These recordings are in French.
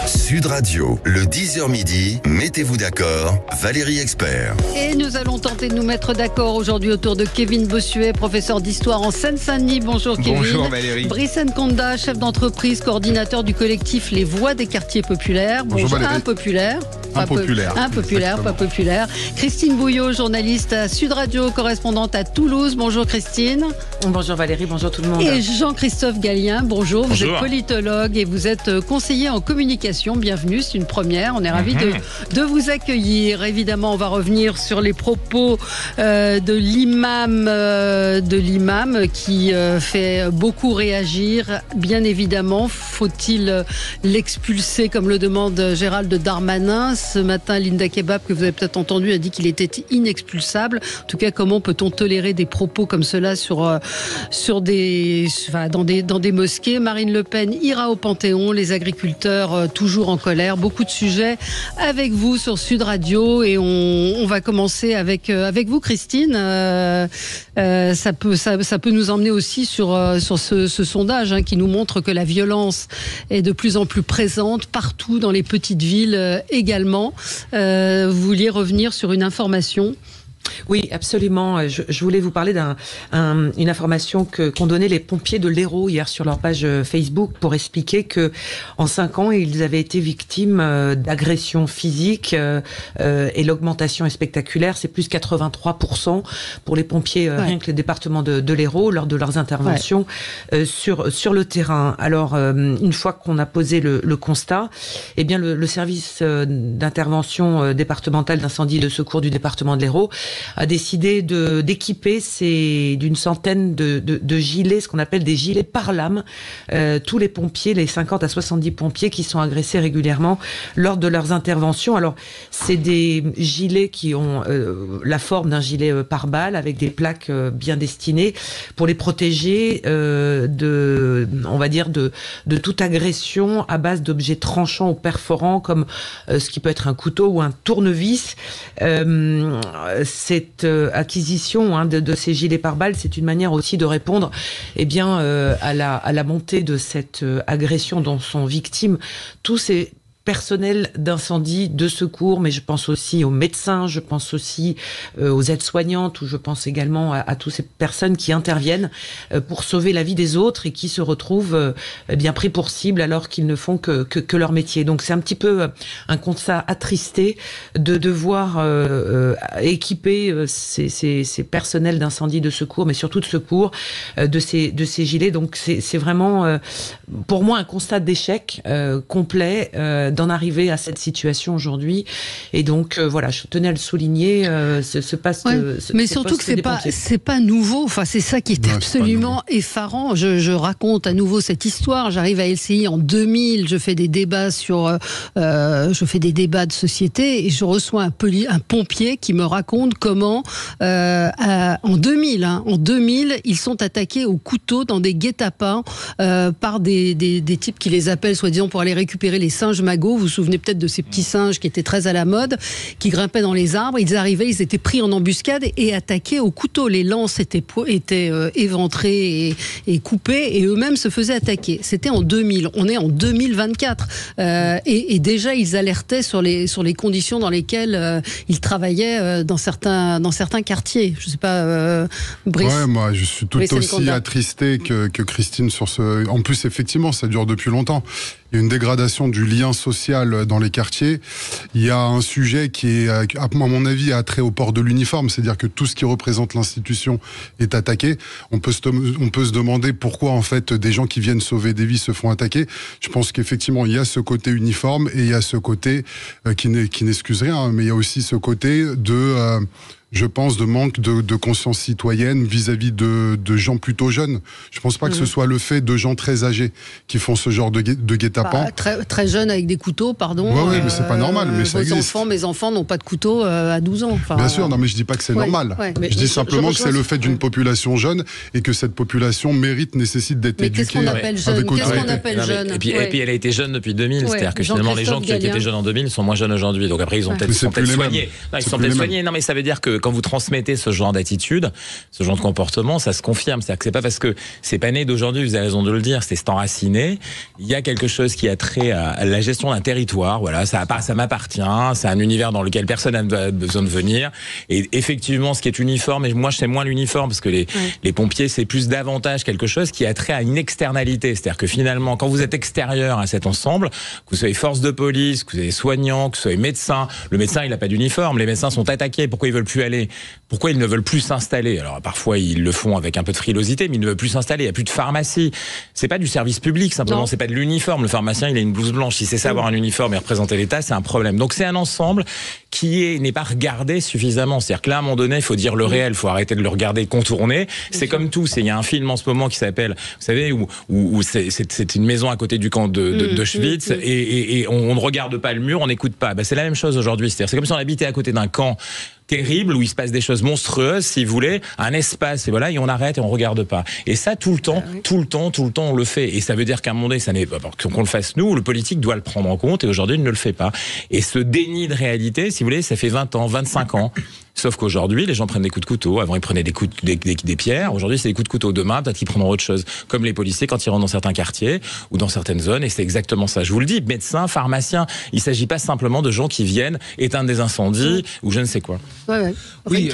Sud Radio, le 10h midi, mettez-vous d'accord, Valérie Expert. Et nous allons tenter de nous mettre d'accord aujourd'hui autour de Kevin Bossuet, professeur d'histoire en Seine-Saint-Denis. Bonjour Kevin. Bonjour Valérie. Brice Nkonda, chef d'entreprise, coordinateur du collectif Les Voix des quartiers populaires. Bonjour Valérie. Impopulaire. Impopulaire, pas populaire. Christine Bouillot, journaliste à Sud Radio, correspondante à Toulouse. Bonjour Christine. Bonjour Valérie, bonjour tout le monde. Et Jean-Christophe Gallien, bonjour. Vous êtes politologue et vous êtes conseiller en communication. Bienvenue, c'est une première. On est ravis de vous accueillir. Évidemment, on va revenir sur les propos de l'imam qui fait beaucoup réagir. Bien évidemment, faut-il l'expulser comme le demande Gérald Darmanin? Ce matin, Linda Kebab, que vous avez peut-être entendu, a dit qu'il était inexpulsable. En tout cas, comment peut-on tolérer des propos comme cela dans des mosquées? Marine Le Pen ira au Panthéon, les agriculteurs toujours en colère. Beaucoup de sujets avec vous sur Sud Radio et on va commencer avec vous Christine. Ça peut nous emmener aussi sur ce sondage qui nous montre que la violence est de plus en plus présente partout dans les petites villes également. Vous vouliez revenir sur une information? Oui, absolument. Je voulais vous parler d'une information qu'ont donnée les pompiers de l'Hérault hier sur leur page Facebook pour expliquer que en 5 ans, ils avaient été victimes d'agressions physiques et l'augmentation est spectaculaire. C'est plus 83% pour les pompiers, rien que le département de l'Hérault, lors de leurs interventions sur le terrain. Alors, une fois qu'on a posé le constat, eh bien, le service d'intervention départemental d'incendie et de secours du département de l'Hérault a décidé d'équiper d'une centaine de gilets, ce qu'on appelle des gilets pare-lames, tous les pompiers, les 50 à 70 pompiers qui sont agressés régulièrement lors de leurs interventions. Alors, c'est des gilets qui ont la forme d'un gilet pare-balles avec des plaques bien destinées pour les protéger de toute agression à base d'objets tranchants ou perforants comme ce qui peut être un couteau ou un tournevis. Cette acquisition de ces gilets pare-balles, c'est une manière aussi de répondre à la montée de cette agression dont sont victimes tous ces personnel d'incendie, de secours, mais je pense aussi aux médecins, je pense aussi aux aides-soignantes, ou je pense également à toutes ces personnes qui interviennent pour sauver la vie des autres et qui se retrouvent bien pris pour cible alors qu'ils ne font que leur métier. Donc c'est un petit peu un constat attristé de devoir équiper ces personnels d'incendie, de secours, mais surtout de secours, de ces gilets. Donc c'est vraiment pour moi un constat d'échec complet d'en arriver à cette situation aujourd'hui. Et donc, voilà, je tenais à le souligner. Mais surtout que c'est pas nouveau. Enfin, c'est ça qui est absolument effarant. Je raconte à nouveau cette histoire. J'arrive à LCI en 2000. Je fais des débats de société et je reçois un pompier qui me raconte comment, en 2000, ils sont attaqués au couteau dans des guet-apens par des types qui les appellent, soi-disant, pour aller récupérer les singes magots. Vous vous souvenez peut-être de ces petits singes qui étaient très à la mode, qui grimpaient dans les arbres. Ils arrivaient, ils étaient pris en embuscade et attaqués au couteau. Les lances étaient éventrées et coupées et eux-mêmes se faisaient attaquer. C'était en 2000. On est en 2024. Et déjà, ils alertaient sur les conditions dans lesquelles ils travaillaient dans certains quartiers. Je ne sais pas, Brice. Ouais, moi, je suis tout aussi attristé que Christine sur ce... En plus, effectivement, ça dure depuis longtemps. Il y a une dégradation du lien social dans les quartiers. Il y a un sujet qui est, à mon avis, a trait au port de l'uniforme, c'est-à-dire que tout ce qui représente l'institution est attaqué. On peut se demander pourquoi, en fait, des gens qui viennent sauver des vies se font attaquer. Je pense qu'effectivement, il y a ce côté uniforme et il y a ce côté qui n'excuse rien, mais il y a aussi ce côté je pense, de manque de conscience citoyenne vis-à-vis de gens plutôt jeunes. Je pense pas que ce soit le fait de gens très âgés qui font ce genre de guet-apens. Très jeunes avec des couteaux, pardon. Oui, mais c'est pas normal, mais ça existe. Mes enfants n'ont pas de couteau à 12 ans. Enfin, bien sûr, non, mais je dis pas que c'est normal. Je dis simplement que c'est le fait d'une population jeune et que cette population nécessite d'être éduquée. Qu'est-ce qu'on appelle jeune? Et puis elle a été jeune depuis 2000, c'est-à-dire que finalement les gens qui étaient jeunes en 2000 sont moins jeunes aujourd'hui. Donc après ils ont peut-être soigné. Non, mais ça veut dire que quand vous transmettez ce genre d'attitude, ce genre de comportement, ça se confirme. C'est-à-dire que c'est pas parce que c'est pas né d'aujourd'hui, vous avez raison de le dire, c'est enraciné. Il y a quelque chose qui a trait à la gestion d'un territoire. Voilà, ça m'appartient. C'est un univers dans lequel personne n'a besoin de venir. Et effectivement, ce qui est uniforme, et moi je sais moins l'uniforme parce que les pompiers, c'est plus davantage quelque chose qui a trait à une externalité. C'est-à-dire que finalement, quand vous êtes extérieur à cet ensemble, que vous soyez force de police, que vous soyez soignant, que vous soyez médecin, le médecin il n'a pas d'uniforme. Les médecins sont attaqués. Pourquoi ils veulent plus aller? Pourquoi ils ne veulent plus s'installer? Alors parfois ils le font avec un peu de frilosité, mais ils ne veulent plus s'installer. Il n'y a plus de pharmacie. C'est pas du service public simplement. C'est pas de l'uniforme. Le pharmacien il a une blouse blanche. Si c'est ça avoir un uniforme et représenter l'État, c'est un problème. Donc c'est un ensemble qui n'est pas regardé suffisamment. C'est-à-dire que là, à un moment donné, il faut dire le réel, il faut arrêter de le regarder contourner. C'est comme tout. Il y a un film en ce moment qui s'appelle, vous savez, où c'est une maison à côté du camp d'Auschwitz et on ne regarde pas le mur, on n'écoute pas. C'est la même chose aujourd'hui. C'est-à-dire, c'est comme si on habitait à côté d'un camp terrible où il se passe des choses monstrueuses, si vous voulez, un espace et voilà, et on arrête et on regarde pas. Et ça tout le temps, on le fait. Et ça veut dire qu'à un moment donné, ça n'est pas qu'on le fasse nous, le politique doit le prendre en compte et aujourd'hui il ne le fait pas. Et ce déni de réalité, si vous voulez, ça fait 20 ans, 25 ans. Sauf qu'aujourd'hui, les gens prennent des coups de couteau. Avant, ils prenaient des pierres. Aujourd'hui, c'est des coups de couteau. Demain, peut-être qu'ils prendront autre chose. Comme les policiers quand ils rentrent dans certains quartiers ou dans certaines zones. Et c'est exactement ça. Je vous le dis, médecins, pharmaciens. Il ne s'agit pas simplement de gens qui viennent éteindre des incendies ou je ne sais quoi. Oui,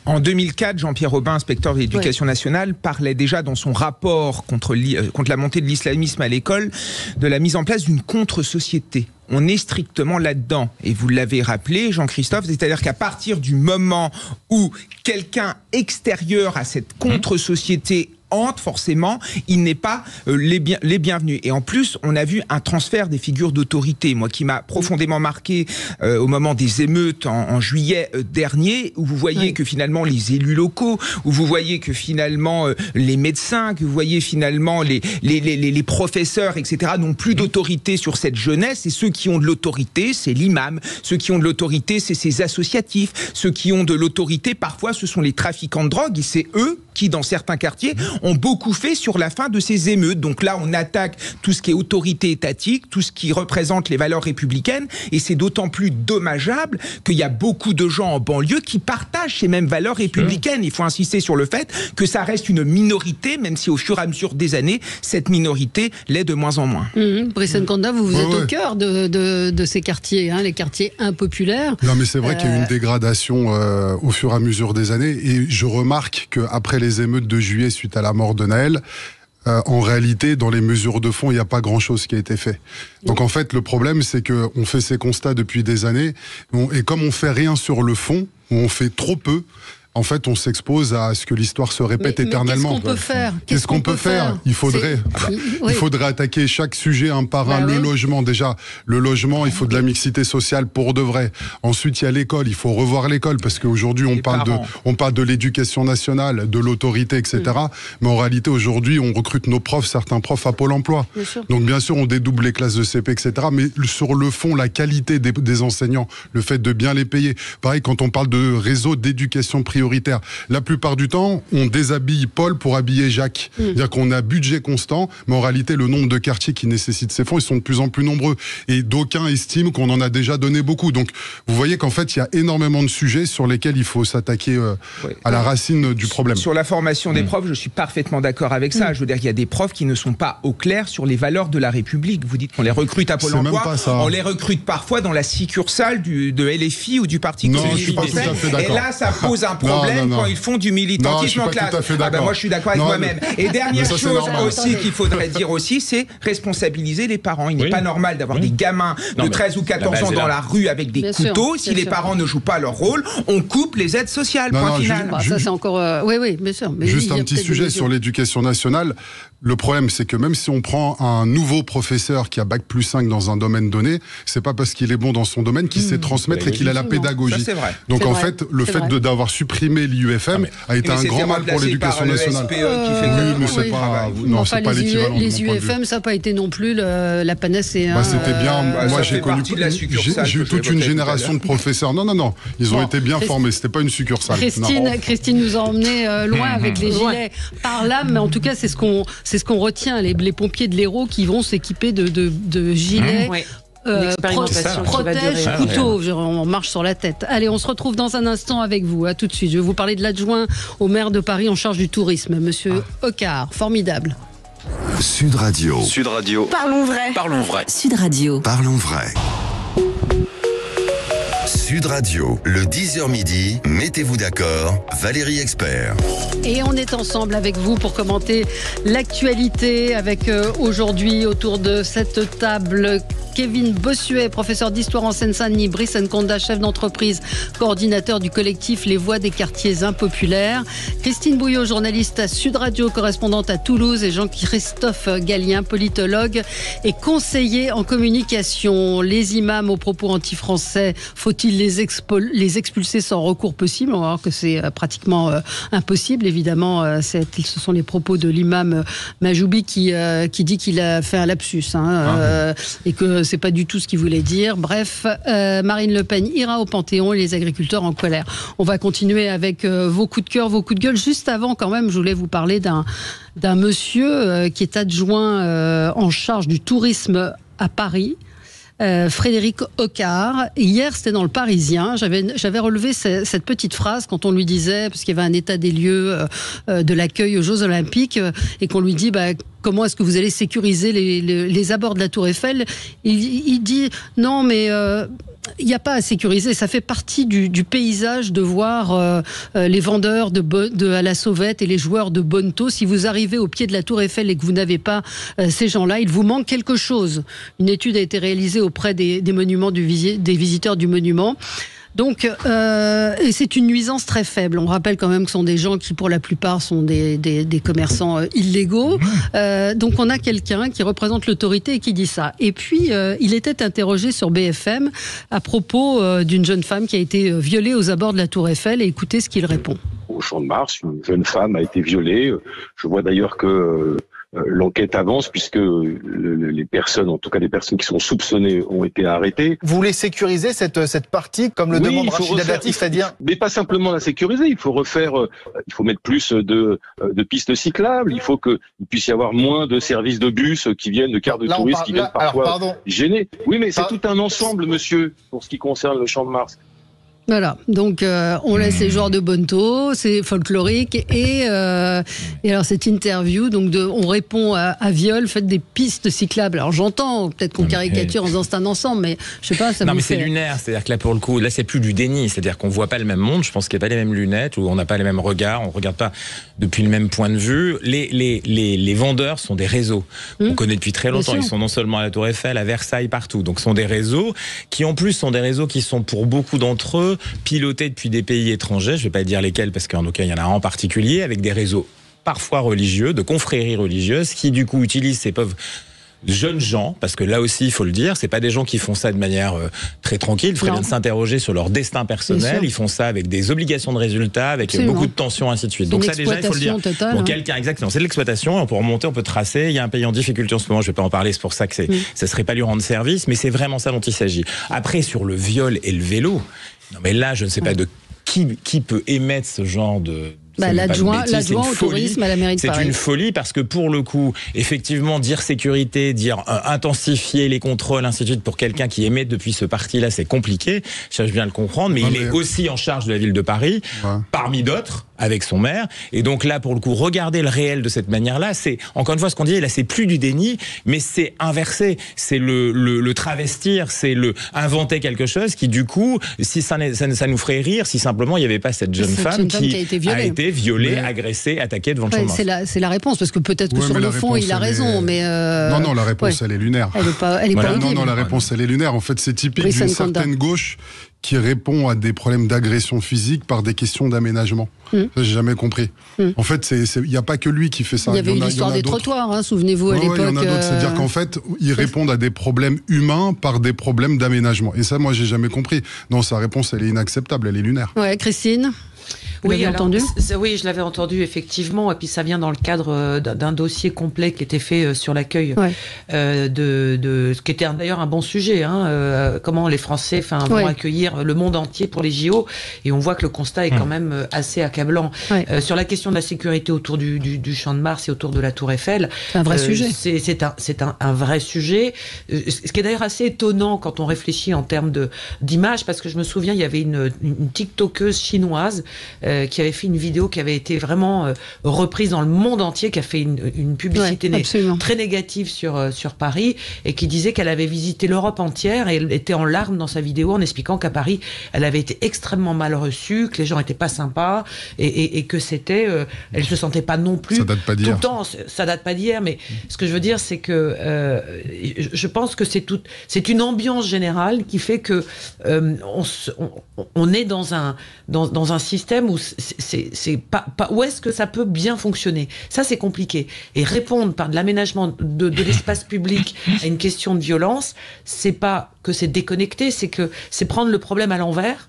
en 2004, Jean-Pierre Robin, inspecteur de l'Éducation nationale, parlait déjà dans son rapport contre la montée de l'islamisme à l'école de la mise en place d'une contre-société. On est strictement là-dedans. Et vous l'avez rappelé, Jean-Christophe, c'est-à-dire qu'à partir du moment où quelqu'un extérieur à cette contre-société entre, forcément, il n'est pas les bienvenus. Et en plus, on a vu un transfert des figures d'autorité, moi, qui m'a profondément marqué au moment des émeutes en juillet dernier, où vous voyez que finalement les élus locaux, où vous voyez que finalement les médecins, que vous voyez finalement les professeurs, etc., n'ont plus d'autorité sur cette jeunesse. Et ceux qui ont de l'autorité, c'est l'imam. Ceux qui ont de l'autorité, c'est ces associatifs. Ceux qui ont de l'autorité, parfois, ce sont les trafiquants de drogue. Et c'est eux qui, dans certains quartiers, ont beaucoup fait sur la fin de ces émeutes. Donc là, on attaque tout ce qui est autorité étatique, tout ce qui représente les valeurs républicaines, et c'est d'autant plus dommageable qu'il y a beaucoup de gens en banlieue qui partagent ces mêmes valeurs républicaines. Il faut insister sur le fait que ça reste une minorité, même si au fur et à mesure des années, cette minorité l'est de moins en moins. Brice Nkanda, vous êtes au cœur de ces quartiers, les quartiers impopulaires. Non, mais c'est vrai qu'il y a eu une dégradation au fur et à mesure des années, et je remarque qu'après les émeutes de juillet suite à la mort de Naël, en réalité, dans les mesures de fond, il n'y a pas grand-chose qui a été fait. Donc en fait, le problème, c'est qu'on fait ces constats depuis des années, et comme on fait rien sur le fond, ou on fait trop peu, en fait, on s'expose à ce que l'histoire se répète éternellement. Qu'est-ce qu'on peut faire Il faudrait attaquer chaque sujet un par un. Le logement, déjà, le logement, il faut de la mixité sociale pour de vrai. Ensuite, il y a l'école, il faut revoir l'école, parce qu'aujourd'hui, on parle de l'éducation nationale, de l'autorité, etc. Mais en réalité, aujourd'hui, on recrute nos profs, certains profs à Pôle emploi. Donc, bien sûr, on dédouble les classes de CP, etc. Mais sur le fond, la qualité des enseignants, le fait de bien les payer. Pareil, quand on parle de réseau d'éducation prioritaire, la plupart du temps, on déshabille Paul pour habiller Jacques. C'est-à-dire qu'on a budget constant, mais en réalité, le nombre de quartiers qui nécessitent ces fonds, ils sont de plus en plus nombreux. Et d'aucuns estiment qu'on en a déjà donné beaucoup. Donc, vous voyez qu'en fait, il y a énormément de sujets sur lesquels il faut s'attaquer à la racine du problème. Sur la formation des profs, je suis parfaitement d'accord avec ça. Je veux dire qu'il y a des profs qui ne sont pas au clair sur les valeurs de la République. Vous dites qu'on les recrute à Pôle emploi, on les recrute parfois dans la succursale de LFI ou du Parti communiste français. Et là, ça pose un problème quand ils font du militantisme en classe. Moi, je suis d'accord avec moi-même. Et dernière chose aussi qu'il faudrait dire aussi, c'est responsabiliser les parents. Il n'est pas normal d'avoir des gamins de 13 ou 14 ans dans la rue avec des couteaux. Si les parents ne jouent pas leur rôle, on coupe les aides sociales. Point final. Ça, c'est encore... Oui, bien sûr. Mais juste un petit sujet sur l'éducation nationale. Le problème, c'est que même si on prend un nouveau professeur qui a Bac+5 dans un domaine donné, c'est pas parce qu'il est bon dans son domaine qu'il sait transmettre et qu'il a la pédagogie. Ça, c'est vrai. Donc en fait, le fait d'avoir supprimé l'IUFM a été un grand mal pour l'éducation nationale. Non, c'est pas l'équivalent. Les UFM, ça n'a pas été non plus la panacée. C'était bien. Moi, j'ai connu toute une génération de professeurs. Non. Ils ont été bien formés. C'était pas une succursale. Christine nous a emmenés loin avec les gilets par là, mais en tout cas, c'est ce qu'on retient. Les pompiers de l'Hérault qui vont s'équiper de gilets protège couteau, on marche sur la tête. Allez, on se retrouve dans un instant avec vous, à tout de suite. Je vais vous parler de l'adjoint au maire de Paris en charge du tourisme, monsieur Hoccart, formidable. Sud Radio. Sud Radio. Parlons vrai. Parlons vrai. Sud Radio. Parlons vrai. Sud Radio, le 10h midi, mettez-vous d'accord, Valérie Expert. Et on est ensemble avec vous pour commenter l'actualité avec aujourd'hui autour de cette table Kevin Bossuet, professeur d'histoire en Seine-Saint-Denis, Brice Nkonda, chef d'entreprise, coordinateur du collectif Les Voix des quartiers impopulaires, Christine Bouillot, journaliste à Sud Radio, correspondante à Toulouse, et Jean-Christophe Gallien, politologue et conseiller en communication. Les imams aux propos anti-français, faut-il les expulser sans recours possible? On va voir que c'est pratiquement impossible. Évidemment, ce sont les propos de l'imam Majoubi qui dit qu'il a fait un lapsus et que c'est pas du tout ce qu'il voulait dire. Bref, Marine Le Pen ira au Panthéon et les agriculteurs en colère. On va continuer avec vos coups de cœur, vos coups de gueule. Juste avant, quand même, je voulais vous parler d'un monsieur qui est adjoint en charge du tourisme à Paris. Frédéric Hoccart. Hier, c'était dans le Parisien. J'avais relevé cette petite phrase quand on lui disait, parce qu'il y avait un état des lieux de l'accueil aux Jeux Olympiques, et qu'on lui dit comment est-ce que vous allez sécuriser les abords de la Tour Eiffel. Il dit non, mais il n'y a pas à sécuriser. Ça fait partie du paysage de voir les vendeurs à la sauvette et les joueurs de bonneteau. Si vous arrivez au pied de la Tour Eiffel et que vous n'avez pas ces gens-là, il vous manque quelque chose. Une étude a été réalisée auprès des monuments des visiteurs du monument. Donc, et c'est une nuisance très faible. On rappelle quand même que ce sont des gens qui, pour la plupart, sont des commerçants illégaux. Donc, on a quelqu'un qui représente l'autorité et qui dit ça. Et puis, il était interrogé sur BFM à propos d'une jeune femme qui a été violée aux abords de la Tour Eiffel. Et écoutez ce qu'il répond. Au Champ de Mars, une jeune femme a été violée. Je vois d'ailleurs que l'enquête avance puisque les personnes, en tout cas les personnes qui sont soupçonnées, ont été arrêtées. Vous voulez sécuriser cette partie comme le demande Rachida Dati, c'est-à-dire? Mais pas simplement la sécuriser, il faut refaire, il faut mettre plus de pistes cyclables, il faut qu'il puisse y avoir moins de services de bus qui viennent, de cars de touristes qui viennent parfois gêner. Oui, mais c'est tout un ensemble, monsieur, pour ce qui concerne le Champ de Mars. Voilà, donc on laisse les joueurs de bonneteau, c'est folklorique, et alors cette interview, donc on répond à viol, faites des pistes cyclables. Alors j'entends, peut-être qu'on caricature en faisant c'est un ensemble, mais je sais pas, ça non, mais c'est lunaire, c'est-à-dire que là pour le coup, là c'est plus du déni, c'est-à-dire qu'on voit pas le même monde, je pense qu'il n'y a pas les mêmes lunettes, ou on n'a pas les mêmes regards, on regarde pas depuis le même point de vue. Les vendeurs sont des réseaux, on connaît depuis très longtemps, ils sont non seulement à la Tour Eiffel, à Versailles, partout, donc ce sont des réseaux qui en plus sont des réseaux qui sont pour beaucoup d'entre eux pilotés depuis des pays étrangers, je ne vais pas dire lesquels parce qu'en tout cas il y en a un en particulier, avec des réseaux parfois religieux, de confréries religieuses qui du coup utilisent ces pauvres jeunes gens, parce que là aussi il faut le dire, c'est pas des gens qui font ça de manière très tranquille, il ferait bien de s'interroger sur leur destin personnel, ils font ça avec des obligations de résultats, avec beaucoup de tensions, ainsi de suite. Donc ça déjà il faut le dire. Bon, quelqu'un, exactement, c'est de l'exploitation, on peut remonter, on peut tracer, il y a un pays en difficulté en ce moment, je vais pas en parler, c'est pour ça que ça serait pas lui rendre service, mais c'est vraiment ça dont il s'agit. Après sur le viol et le vélo, non mais là je ne sais pas de qui peut émettre ce genre de... L'adjoint au tourisme à la mairie de Paris. C'est une folie parce que pour le coup, effectivement, dire sécurité, dire intensifier les contrôles, ainsi de suite, pour quelqu'un qui émet depuis ce parti-là, c'est compliqué. Je cherche bien à le comprendre, mais il est aussi en charge de la ville de Paris, parmi d'autres, avec son maire. Et donc là, pour le coup, regarder le réel de cette manière-là, c'est, encore une fois, ce qu'on dit, là, c'est plus du déni, mais c'est inversé. C'est le travestir, c'est le inventer quelque chose qui, du coup, si ça nous ferait rire, si simplement il n'y avait pas cette jeune femme qui a été violée, agressée, attaquée devant le Champ de Mars. C'est la réponse, parce que peut-être que sur le fond, il a raison, mais... Non, la réponse, elle est lunaire. Elle est pas audible. Non, la réponse, elle est lunaire. En fait, c'est typique d'une certaine gauche qui répond à des problèmes d'agression physique par des questions d'aménagement. Ça, j'ai jamais compris. En fait, il n'y a pas que lui qui fait ça. Il y avait eu l'histoire des trottoirs, souvenez-vous, à l'époque. Il y en a d'autres. C'est-à-dire qu'en fait, ils répondent à des problèmes humains par des problèmes d'aménagement. Et ça, moi, j'ai jamais compris. Non, sa réponse, elle est inacceptable, elle est lunaire. Ouais, Christine ? Oui, entendu. Oui, je l'avais entendu effectivement, et puis ça vient dans le cadre d'un dossier complet qui était fait sur l'accueil de ce qui était d'ailleurs un bon sujet, comment les Français vont accueillir le monde entier pour les JO, et on voit que le constat est quand même assez accablant. Sur la question de la sécurité autour du Champ de Mars et autour de la Tour Eiffel, c'est un vrai sujet. C'est un vrai sujet, ce qui est d'ailleurs assez étonnant quand on réfléchit en termes d'image, parce que je me souviens, il y avait une TikTokeuse chinoise qui avait fait une vidéo qui avait été vraiment reprise dans le monde entier, qui a fait une publicité très négative sur Paris, et qui disait qu'elle avait visité l'Europe entière, et elle était en larmes dans sa vidéo en expliquant qu'à Paris, elle avait été extrêmement mal reçue, que les gens n'étaient pas sympas, et que c'était... elle se sentait pas non plus... Ça date pas d'hier. Tout le temps, ça date pas d'hier, mais ce que je veux dire, c'est que je pense que c'est une ambiance générale qui fait que on est dans un système où c'est pas où est-ce que ça peut bien fonctionner. Ça, c'est compliqué. Et répondre par de l'aménagement de l'espace public à une question de violence, c'est pas que c'est déconnecté, c'est prendre le problème à l'envers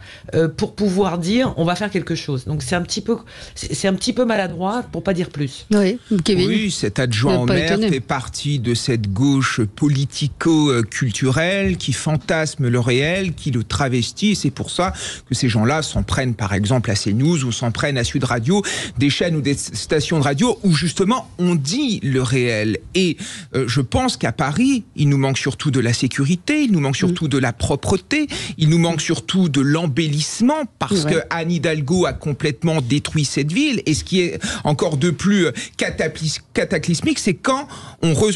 pour pouvoir dire on va faire quelque chose. Donc c'est un petit peu maladroit, pour pas dire plus. Oui, Kevin. Oui, cet adjoint au maire fait partie de cette gauche politico-culturelle qui fantasme le réel, qui le travestit, et c'est pour ça que ces gens-là s'en prennent par exemple à CNews ou s'en prennent à Sud Radio, des chaînes ou des stations de radio où justement on dit le réel. Et je pense qu'à Paris, il nous manque surtout de la sécurité, il nous manque surtout de la propreté, il nous manque surtout de l'embellissement, parce que Anne Hidalgo a complètement détruit cette ville. Et ce qui est encore de plus cataclysmique, c'est quand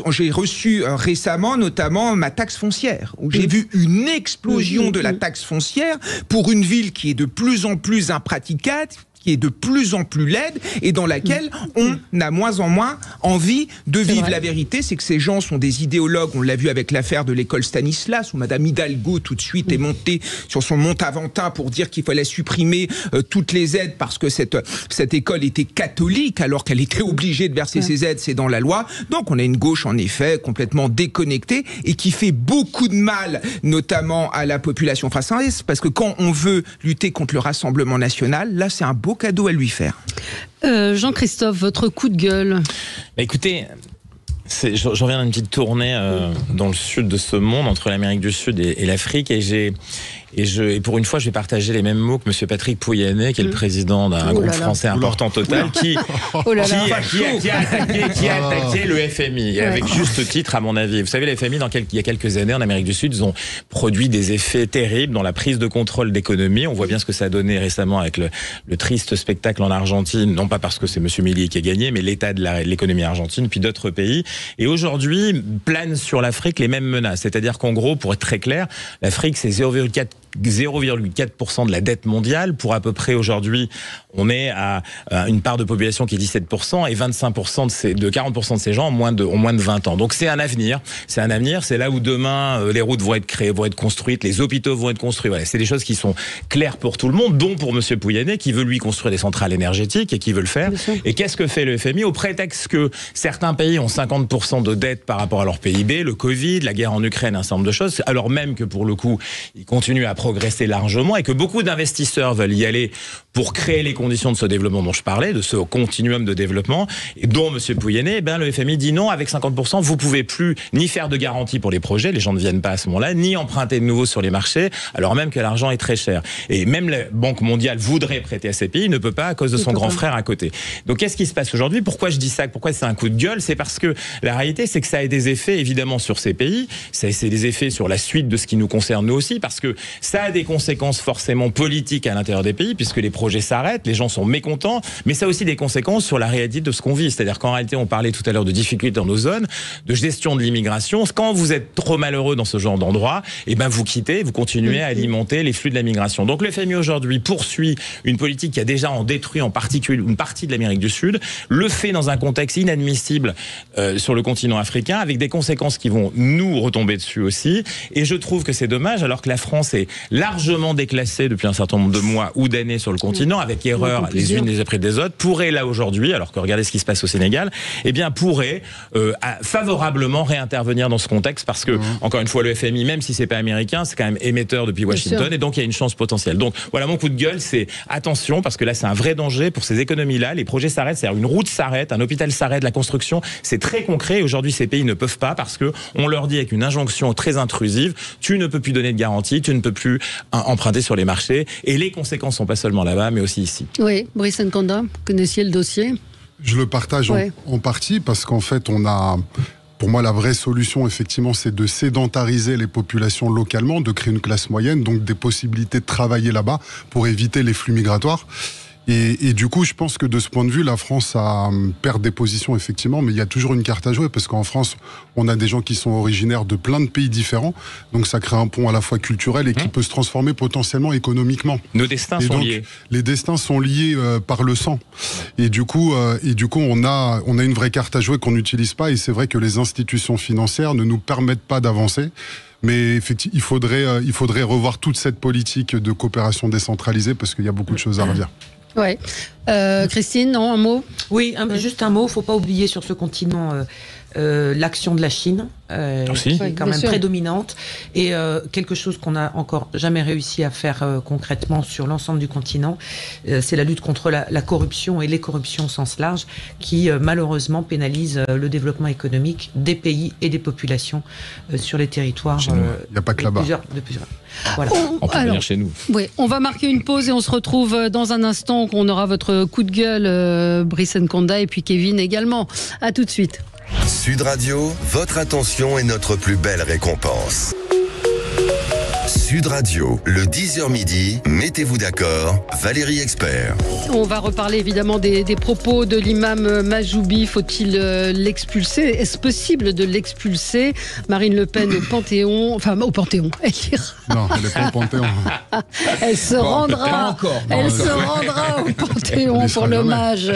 j'ai reçu récemment notamment ma taxe foncière, où j'ai vu une explosion de la taxe foncière pour une ville qui est de plus en plus impraticable, qui est de plus en plus laide et dans laquelle on a moins en moins envie de vivre. La vérité, c'est que ces gens sont des idéologues. On l'a vu avec l'affaire de l'école Stanislas, où Madame Hidalgo tout de suite est montée sur son Mont-Aventin pour dire qu'il fallait supprimer toutes les aides parce que cette école était catholique alors qu'elle était obligée de verser ses aides, c'est dans la loi. Donc on a une gauche en effet complètement déconnectée et qui fait beaucoup de mal notamment à la population française, parce que quand on veut lutter contre le Rassemblement national, là c'est un beau cadeau à lui faire. Jean-Christophe, votre coup de gueule. Écoutez, je reviens d'une petite tournée dans le sud de ce monde, entre l'Amérique du Sud et l'Afrique, et pour une fois, je vais partager les mêmes mots que M. Patrick Pouyanné, qui est le président d'un groupe français important, Total, qui a attaqué le FMI, avec juste titre, à mon avis. Vous savez, le FMI, il y a quelques années, en Amérique du Sud, ils ont produit des effets terribles dans la prise de contrôle d'économie. On voit bien ce que ça a donné récemment avec le triste spectacle en Argentine, non pas parce que c'est M. Milei qui a gagné, mais l'état de l'économie argentine, puis d'autres pays. Et aujourd'hui, planent sur l'Afrique les mêmes menaces. C'est-à-dire qu'en gros, pour être très clair, l'Afrique, c'est 0,4% de la dette mondiale. Pour à peu près aujourd'hui, on est à une part de population qui est 17% et 25% de 40% de ces gens ont moins de 20 ans. Donc c'est un avenir. C'est là où demain les routes vont être créées, vont être construites, les hôpitaux vont être construits. Voilà, c'est des choses qui sont claires pour tout le monde, dont pour Monsieur Pouyanné qui veut lui construire des centrales énergétiques et qui veut le faire. Et qu'est-ce que fait le FMI au prétexte que certains pays ont 50% de dette par rapport à leur PIB, le Covid, la guerre en Ukraine, un certain nombre de choses, alors même que pour le coup, ils continuent à progresser largement et que beaucoup d'investisseurs veulent y aller pour créer les conditions de ce développement dont je parlais, de ce continuum de développement, et dont M. Pouyanné, le FMI dit non, avec 50%, vous pouvez plus ni faire de garantie pour les projets, les gens ne viennent pas à ce moment-là, ni emprunter de nouveau sur les marchés, alors même que l'argent est très cher. Et même la Banque mondiale voudrait prêter à ces pays, ne peut pas à cause de son grand frère à côté. Donc qu'est-ce qui se passe aujourd'hui? Pourquoi je dis ça? Pourquoi c'est un coup de gueule? C'est parce que la réalité, c'est que ça a des effets évidemment sur ces pays, c'est des effets sur la suite de ce qui nous concerne nous aussi, parce que ça a des conséquences forcément politiques à l'intérieur des pays, puisque les projets s'arrêtent, les gens sont mécontents, mais ça a aussi des conséquences sur la réalité de ce qu'on vit. C'est-à-dire qu'en réalité, on parlait tout à l'heure de difficultés dans nos zones, de gestion de l'immigration. Quand vous êtes trop malheureux dans ce genre d'endroit, vous quittez, vous continuez à alimenter les flux de la migration. Donc le FMI aujourd'hui poursuit une politique qui a déjà détruit en particulier une partie de l'Amérique du Sud, le fait dans un contexte inadmissible sur le continent africain, avec des conséquences qui vont nous retomber dessus aussi. Et je trouve que c'est dommage, alors que la France est largement déclassées depuis un certain nombre de mois ou d'années sur le continent, avec erreurs les unes les après des autres, pourraient là aujourd'hui, alors que regardez ce qui se passe au Sénégal, eh bien pourraient favorablement réintervenir dans ce contexte, parce que, encore une fois, le FMI, même si c'est pas américain, c'est quand même émetteur depuis Washington, et donc il y a une chance potentielle. Donc voilà, mon coup de gueule, c'est attention, parce que là c'est un vrai danger pour ces économies-là. Les projets s'arrêtent, c'est-à-dire une route s'arrête, un hôpital s'arrête, la construction, c'est très concret. Aujourd'hui, ces pays ne peuvent pas, parce que on leur dit avec une injonction très intrusive, tu ne peux plus donner de garantie, tu ne peux plus emprunter sur les marchés, et les conséquences sont pas seulement là-bas, mais aussi ici. Oui, Brice Nkonda, vous connaissiez le dossier? Je le partage en partie, parce qu'en fait, pour moi, la vraie solution, effectivement, c'est de sédentariser les populations localement, de créer une classe moyenne, donc des possibilités de travailler là-bas pour éviter les flux migratoires. Et du coup, je pense que de ce point de vue, la France perd des positions, effectivement, mais il y a toujours une carte à jouer, parce qu'en France, on a des gens qui sont originaires de plein de pays différents, donc ça crée un pont à la fois culturel et qui peut se transformer potentiellement économiquement. Nos destins sont liés. Les destins sont liés par le sang. Et du coup, on a une vraie carte à jouer qu'on n'utilise pas, et c'est vrai que les institutions financières ne nous permettent pas d'avancer. Mais effectivement, il faudrait revoir toute cette politique de coopération décentralisée, parce qu'il y a beaucoup de choses à redire. Ouais. Christine, non, un mot? Oui, juste un mot. Il ne faut pas oublier sur ce continent l'action de la Chine, qui est quand même prédominante, et quelque chose qu'on n'a encore jamais réussi à faire concrètement sur l'ensemble du continent, c'est la lutte contre la corruption et les corruptions au sens large, qui malheureusement pénalise le développement économique des pays et des populations sur les territoires. Il n'y a pas que là-bas. Voilà. On peut venir chez nous. Oui, on va marquer une pause et on se retrouve dans un instant. On aura votre coup de gueule, Brice Nkonda, et puis Kevin également. À tout de suite. Sud Radio, votre attention est notre plus belle récompense. Sud Radio, le 10h midi, mettez-vous d'accord, Valérie Expert. On va reparler évidemment des propos de l'imam Majoubi. Faut-il l'expulser? Est-ce possible de l'expulser? Marine Le Pen au Panthéon, au Panthéon, elle ira. Non, elle n'est pas au Panthéon. Elle se rendra au Panthéon pour l'hommage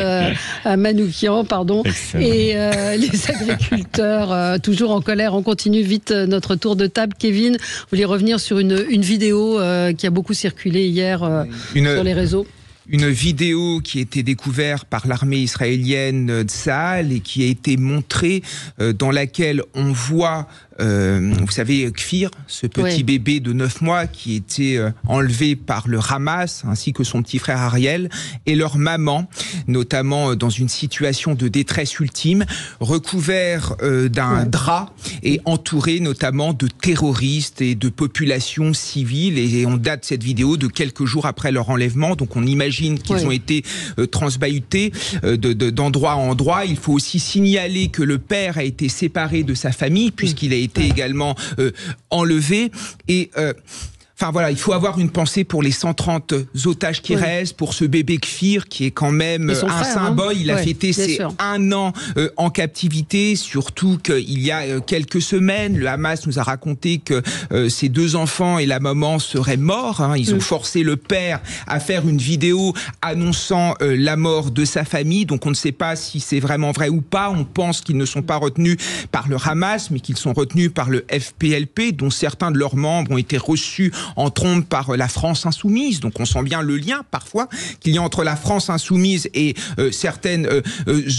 à Manoukian, pardon. Excellent. Et les agriculteurs, toujours en colère. On continue vite notre tour de table. Kevin, vous voulez revenir sur une vidéo qui a beaucoup circulé hier sur les réseaux? Une vidéo qui a été découverte par l'armée israélienne Tsahal et qui a été montrée, dans laquelle on voit, vous savez, Kfir, ce petit bébé de 9 mois qui était enlevé par le Hamas, ainsi que son petit frère Ariel, et leur maman, notamment dans une situation de détresse ultime, recouvert d'un drap et entouré notamment de terroristes et de populations civiles. Et on date cette vidéo de quelques jours après leur enlèvement, donc on imagine qu'ils ont été transbahutés d'endroit en endroit. Il faut aussi signaler que le père a été séparé de sa famille, puisqu'il a été également enlevé. Et enfin voilà, il faut avoir une pensée pour les 130 otages qui restent, pour ce bébé Kfir qui est quand même un symbole. Il a fêté ses 1 an en captivité, surtout qu'il y a quelques semaines, le Hamas nous a raconté que ses 2 enfants et la maman seraient morts. Ils ont forcé le père à faire une vidéo annonçant la mort de sa famille. Donc on ne sait pas si c'est vraiment vrai ou pas. On pense qu'ils ne sont pas retenus par le Hamas, mais qu'ils sont retenus par le FPLP, dont certains de leurs membres ont été reçus en trompe par la France insoumise. Donc on sent bien le lien parfois qu'il y a entre la France insoumise et certaines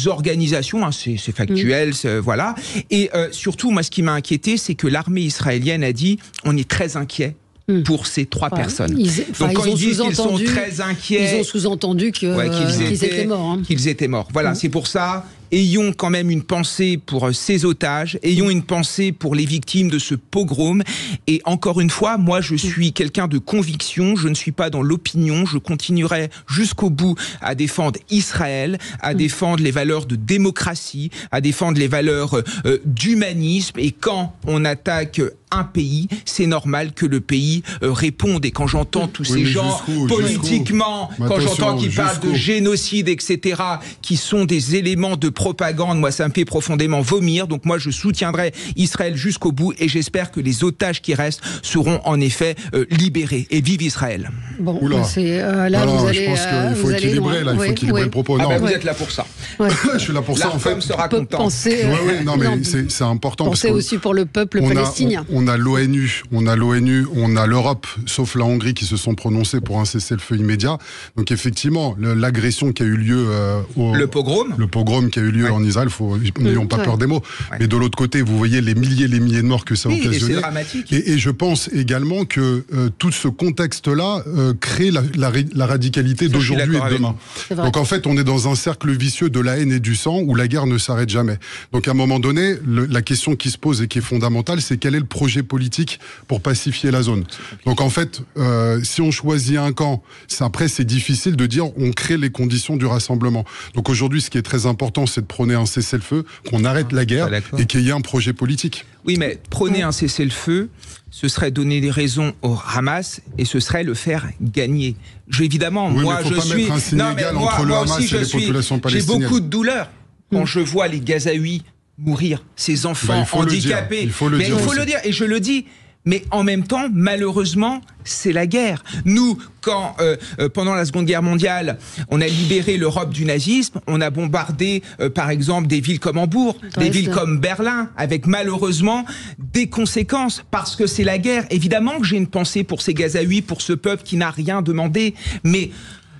organisations. C'est factuel, voilà. Et surtout, moi, ce qui m'a inquiété, c'est que l'armée israélienne a dit on est très inquiet pour ces 3 personnes. Donc quand ils disent qu'ils sont très inquiets, ils ont sous-entendu qu'ils étaient morts. Qu'ils étaient morts. Voilà, c'est pour ça. Ayons quand même une pensée pour ces otages, ayons une pensée pour les victimes de ce pogrom. Et encore une fois, moi je suis quelqu'un de conviction, je ne suis pas dans l'opinion, je continuerai jusqu'au bout à défendre Israël, à défendre les valeurs de démocratie, à défendre les valeurs d'humanisme. Et quand on attaque un pays, c'est normal que le pays réponde. Et quand j'entends tous ces gens politiquement, quand j'entends qu'ils parlent de génocide, etc., qui sont des éléments de propagande, moi, ça me fait profondément vomir. Donc moi, je soutiendrai Israël jusqu'au bout et j'espère que les otages qui restent seront en effet libérés. Et vive Israël. Bon, c'est là vous allez. Je pense qu'il faut équilibrer. Là, il faut équilibrer le propos. Ah vous êtes là pour ça. Ouais. Je suis là pour ça. En fait, sera content. Non, mais c'est important. Pensez aussi pour le peuple palestinien. On a l'ONU, on a l'Europe, sauf la Hongrie, qui se sont prononcés pour un cessez-le-feu immédiat. Donc effectivement, l'agression qui a eu lieu, le pogrom qui a eu lieu en Israël, n'ayons pas peur des mots. Ouais. Mais de l'autre côté, vous voyez les milliers de morts que ça a occasionné. Et c'est dramatique. Et je pense également que tout ce contexte-là crée la radicalité d'aujourd'hui et de demain. Donc en fait, on est dans un cercle vicieux de la haine et du sang où la guerre ne s'arrête jamais. Donc à un moment donné, la question qui se pose et qui est fondamentale, c'est quel est le projet politique pour pacifier la zone. Donc en fait, si on choisit un camp, après c'est difficile de dire on crée les conditions du rassemblement. Donc aujourd'hui, ce qui est très important, c'est de prôner un cessez-le-feu, qu'on arrête la guerre et qu'il y ait un projet politique. Oui, mais prôner un cessez-le-feu, ce serait donner des raisons au Hamas et ce serait le faire gagner. Évidemment, moi je suis. Non, mais moi aussi je suis. J'ai beaucoup de douleur quand je vois les Gazaouis mourir, ces enfants handicapés. Il faut le dire et je le dis. Mais en même temps, malheureusement, c'est la guerre. Nous, quand, pendant la Seconde Guerre mondiale, on a libéré l'Europe du nazisme, on a bombardé, par exemple, des villes comme Hambourg, des villes comme Berlin, avec malheureusement des conséquences, parce que c'est la guerre. Évidemment que j'ai une pensée pour ces Gazaouis, pour ce peuple qui n'a rien demandé, mais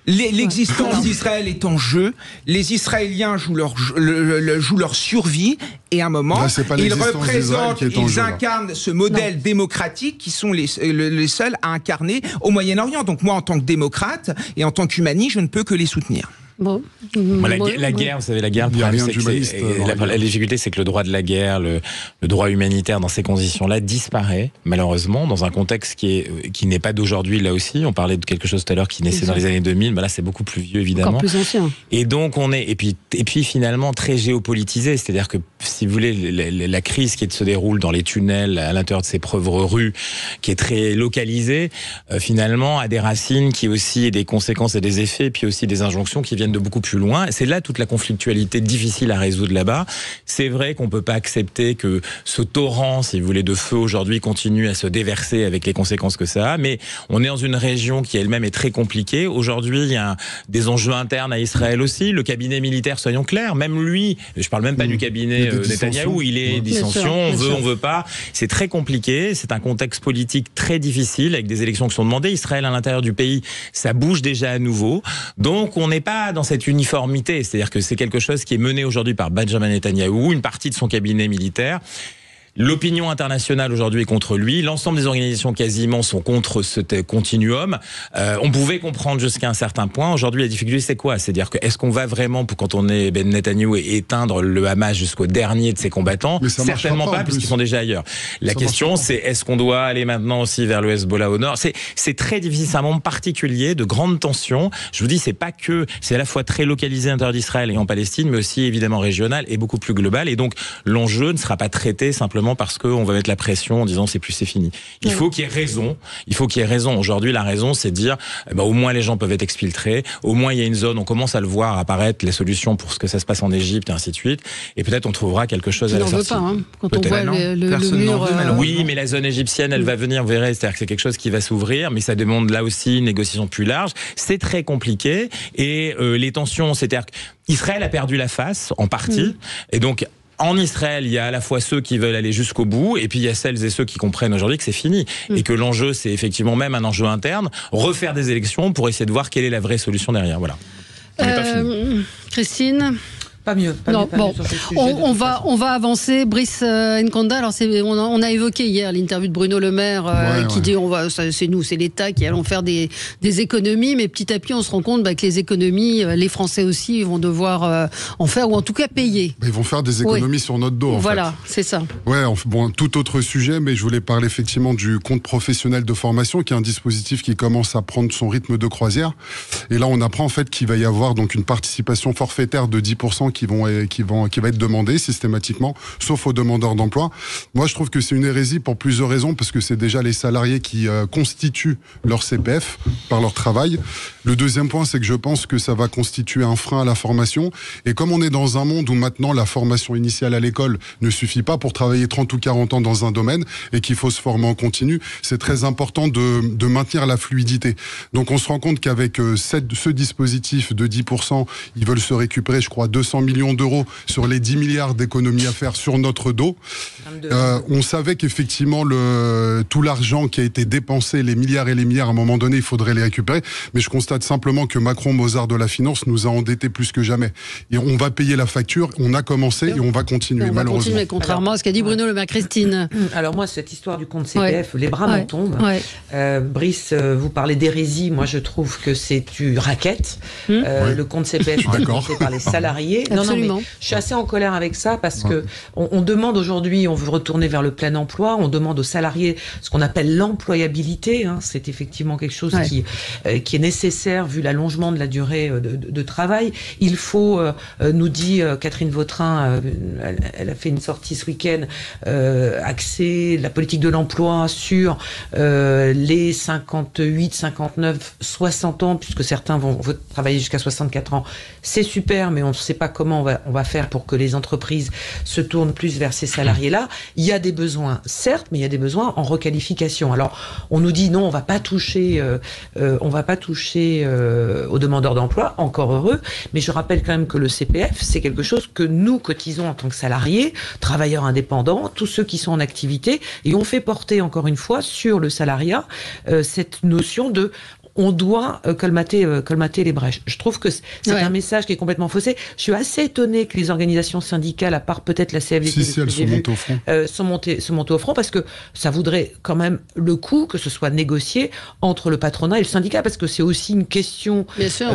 l'existence d'Israël est en jeu. Les Israéliens jouent leur survie. Et à un moment, ils représentent, ils incarnent ce modèle démocratique qui sont les seuls à incarner au Moyen-Orient. Donc moi, en tant que démocrate et en tant qu'humaniste, je ne peux que les soutenir. Bon. La guerre, vous savez, la guerre, la difficulté, c'est que le droit de la guerre, le droit humanitaire dans ces conditions-là disparaît, malheureusement, dans un contexte qui n'est pas d'aujourd'hui, là aussi. On parlait de quelque chose tout à l'heure qui naissait dans les années 2000, là, c'est beaucoup plus vieux, évidemment. Encore plus ancien. Et donc, on est, et puis finalement, très géopolitisé. C'est-à-dire que, si vous voulez, la crise qui se déroule dans les tunnels, à l'intérieur de ces pauvres rues, qui est très localisée, finalement, a des racines qui aussi, et des conséquences et des effets, puis aussi des injonctions qui viennent de beaucoup plus loin. C'est là toute la conflictualité difficile à résoudre là-bas. C'est vrai qu'on peut pas accepter que ce torrent, si vous voulez, de feu aujourd'hui continue à se déverser avec les conséquences que ça a, mais on est dans une région qui elle-même est très compliquée. Aujourd'hui, il y a des enjeux internes à Israël aussi. Le cabinet militaire, soyons clairs, même lui, je parle même pas du cabinet Netanyahou, il est dissension, on veut pas. C'est très compliqué, c'est un contexte politique très difficile avec des élections qui sont demandées. Israël à l'intérieur du pays, ça bouge déjà à nouveau. Donc on n'est pas dans cette uniformité, c'est-à-dire que c'est quelque chose qui est mené aujourd'hui par Benjamin Netanyahou, une partie de son cabinet militaire. L'opinion internationale aujourd'hui est contre lui. L'ensemble des organisations quasiment sont contre ce continuum. On pouvait comprendre jusqu'à un certain point. Aujourd'hui, la difficulté, c'est quoi? C'est-à-dire que est-ce qu'on va vraiment, quand on est Ben Netanyahou, éteindre le Hamas jusqu'au dernier de ses combattants? Certainement pas, puisqu'ils sont déjà ailleurs. La question, c'est est-ce qu'on doit aller maintenant aussi vers le Hezbollah au nord? C'est très difficile. C'est un moment particulier de grande tension. Je vous dis, c'est à la fois très localisé à l'intérieur d'Israël et en Palestine, mais aussi évidemment régional et beaucoup plus global. Et donc, l'enjeu ne sera pas traité simplement parce qu'on va mettre la pression en disant c'est fini. Il faut qu'il y ait raison. Aujourd'hui, la raison, c'est de dire au moins les gens peuvent être exfiltrés, au moins il y a une zone, on commence à le voir apparaître, les solutions pour ce que ça se passe en Égypte et ainsi de suite. Et peut-être on trouvera quelque chose à la sortie. Pas, hein, quand on voit le mur. Oui, mais la zone égyptienne, elle va venir, vous verrez, c'est-à-dire que c'est quelque chose qui va s'ouvrir, mais ça demande là aussi une négociation plus large. C'est très compliqué et les tensions, c'est-à-dire qu'Israël a perdu la face en partie, et donc en Israël, il y a à la fois ceux qui veulent aller jusqu'au bout, et puis il y a celles et ceux qui comprennent aujourd'hui que c'est fini. Et que l'enjeu, c'est effectivement même un enjeu interne, refaire des élections pour essayer de voir quelle est la vraie solution derrière. Voilà. Christine ? Pas mieux. On va avancer. Brice Nkonda, alors on a évoqué hier l'interview de Bruno Le Maire qui dit c'est l'État qui allons faire des économies, mais petit à petit on se rend compte que les économies, les Français aussi vont devoir en faire, ou en tout cas payer. Ils vont faire des économies sur notre dos. Voilà, c'est ça. Tout autre sujet, mais je voulais parler effectivement du compte professionnel de formation, qui est un dispositif qui commence à prendre son rythme de croisière. Et là, on apprend en fait qu'il va y avoir donc une participation forfaitaire de 10% qui va être demandé systématiquement, sauf aux demandeurs d'emploi. Moi, je trouve que c'est une hérésie pour plusieurs raisons, parce que c'est déjà les salariés qui constituent leur CPF par leur travail. Le deuxième point, c'est que je pense que ça va constituer un frein à la formation. Et comme on est dans un monde où maintenant la formation initiale à l'école ne suffit pas pour travailler 30 ou 40 ans dans un domaine et qu'il faut se former en continu, c'est très important de maintenir la fluidité. Donc on se rend compte qu'avec ce dispositif de 10%, ils veulent se récupérer, je crois, 200 millions d'euros sur les 10 milliards d'économies à faire sur notre dos. On savait qu'effectivement, tout l'argent qui a été dépensé, les milliards et les milliards, à un moment donné, il faudrait les récupérer. Mais je constate simplement que Macron, Mozart de la finance, nous a endettés plus que jamais. Et on va payer la facture, on a commencé et on va continuer, malheureusement. Continuer, contrairement à ce qu'a dit Bruno Le Maire. Christine. Alors moi, cette histoire du compte CPF, les bras m'en tombent. Brice, vous parlez d'hérésie, moi je trouve que c'est du racket. Le compte CPF est dépensé par les salariés. Absolument. Non, mais je suis assez en colère avec ça, parce que on demande aujourd'hui, on veut retourner vers le plein emploi, on demande aux salariés ce qu'on appelle l'employabilité. C'est effectivement quelque chose qui est nécessaire vu l'allongement de la durée de travail. Il faut, nous dit Catherine Vautrin, elle a fait une sortie ce week-end, axer la politique de l'emploi sur les 58, 59, 60 ans, puisque certains vont travailler jusqu'à 64 ans. C'est super, mais on ne sait pas comment on va faire pour que les entreprises se tournent plus vers ces salariés-là. Il y a des besoins, certes, mais il y a des besoins en requalification. Alors, on nous dit non, on va pas toucher aux demandeurs d'emploi, encore heureux, mais je rappelle quand même que le CPF, c'est quelque chose que nous cotisons en tant que salariés, travailleurs indépendants, tous ceux qui sont en activité, et on fait porter encore une fois sur le salariat cette notion de on doit colmater les brèches. Je trouve que c'est un message qui est complètement faussé. Je suis assez étonnée que les organisations syndicales, à part peut-être la CFDT, elles sont montées au front. Se monter au front, parce que ça voudrait quand même le coup que ce soit négocié entre le patronat et le syndicat, parce que c'est aussi une question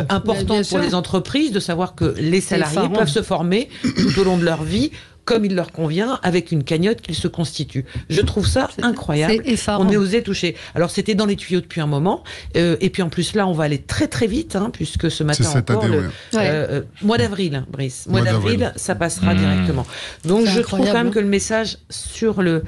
importante pour les entreprises de savoir que les salariés peuvent se former tout au long de leur vie comme il leur convient, avec une cagnotte qu'ils se constituent. Je trouve ça incroyable. On est osé toucher. Alors, c'était dans les tuyaux depuis un moment. Et puis, en plus, là, on va aller très, très vite, puisque ce matin encore, mois d'avril, Brice. Mois d'avril, ça passera directement. Donc, je trouve quand même que le message sur le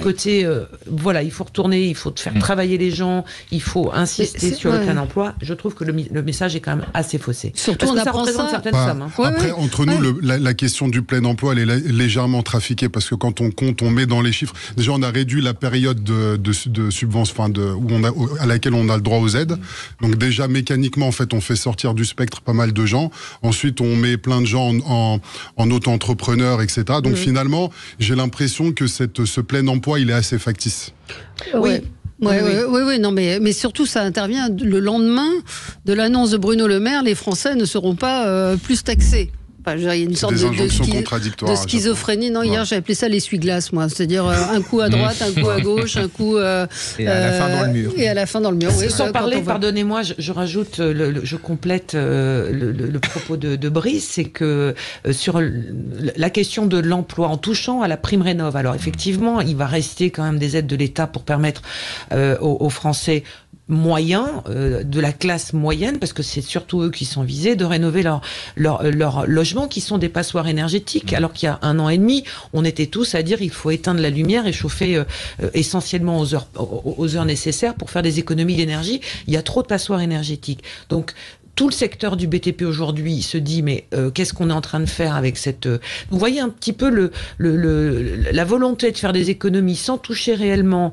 côté, il faut retourner, il faut faire travailler les gens, il faut insister sur le plein emploi. Je trouve que le message est quand même assez faussé. Surtout, parce que ça représente certaines sommes. Après, entre nous, la question du plein emploi, elle est légèrement trafiqué, parce que quand on compte, on met dans les chiffres. Déjà, on a réduit la période de subvention, à laquelle on a le droit aux aides. Donc déjà, mécaniquement, en fait, on fait sortir du spectre pas mal de gens. Ensuite, on met plein de gens en auto-entrepreneurs, etc. Donc finalement, j'ai l'impression que ce plein emploi, il est assez factice. Oui, non, mais surtout, ça intervient le lendemain de l'annonce de Bruno Le Maire. Les Français ne seront pas plus taxés. Il y a une sorte de schizophrénie. Non, hier, j'ai appelé ça l'essuie-glace, moi. C'est-à-dire un coup à droite, un coup à gauche, un coup... et à la fin dans le mur. Et à la fin dans le mur, oui. Sans parler, pardonnez-moi, je rajoute, je complète le propos de Brice, c'est que sur la question de l'emploi, en touchant à la prime rénov', alors effectivement, il va rester quand même des aides de l'État pour permettre aux Français moyens, de la classe moyenne, parce que c'est surtout eux qui sont visés, de rénover leurs logements qui sont des passoires énergétiques. Alors qu'il y a 1 an et demi, on était tous à dire il faut éteindre la lumière et chauffer essentiellement aux heures nécessaires pour faire des économies d'énergie. Il y a trop de passoires énergétiques. Donc, tout le secteur du BTP aujourd'hui se dit mais qu'est-ce qu'on est en train de faire avec cette... Vous voyez un petit peu la volonté de faire des économies sans toucher réellement,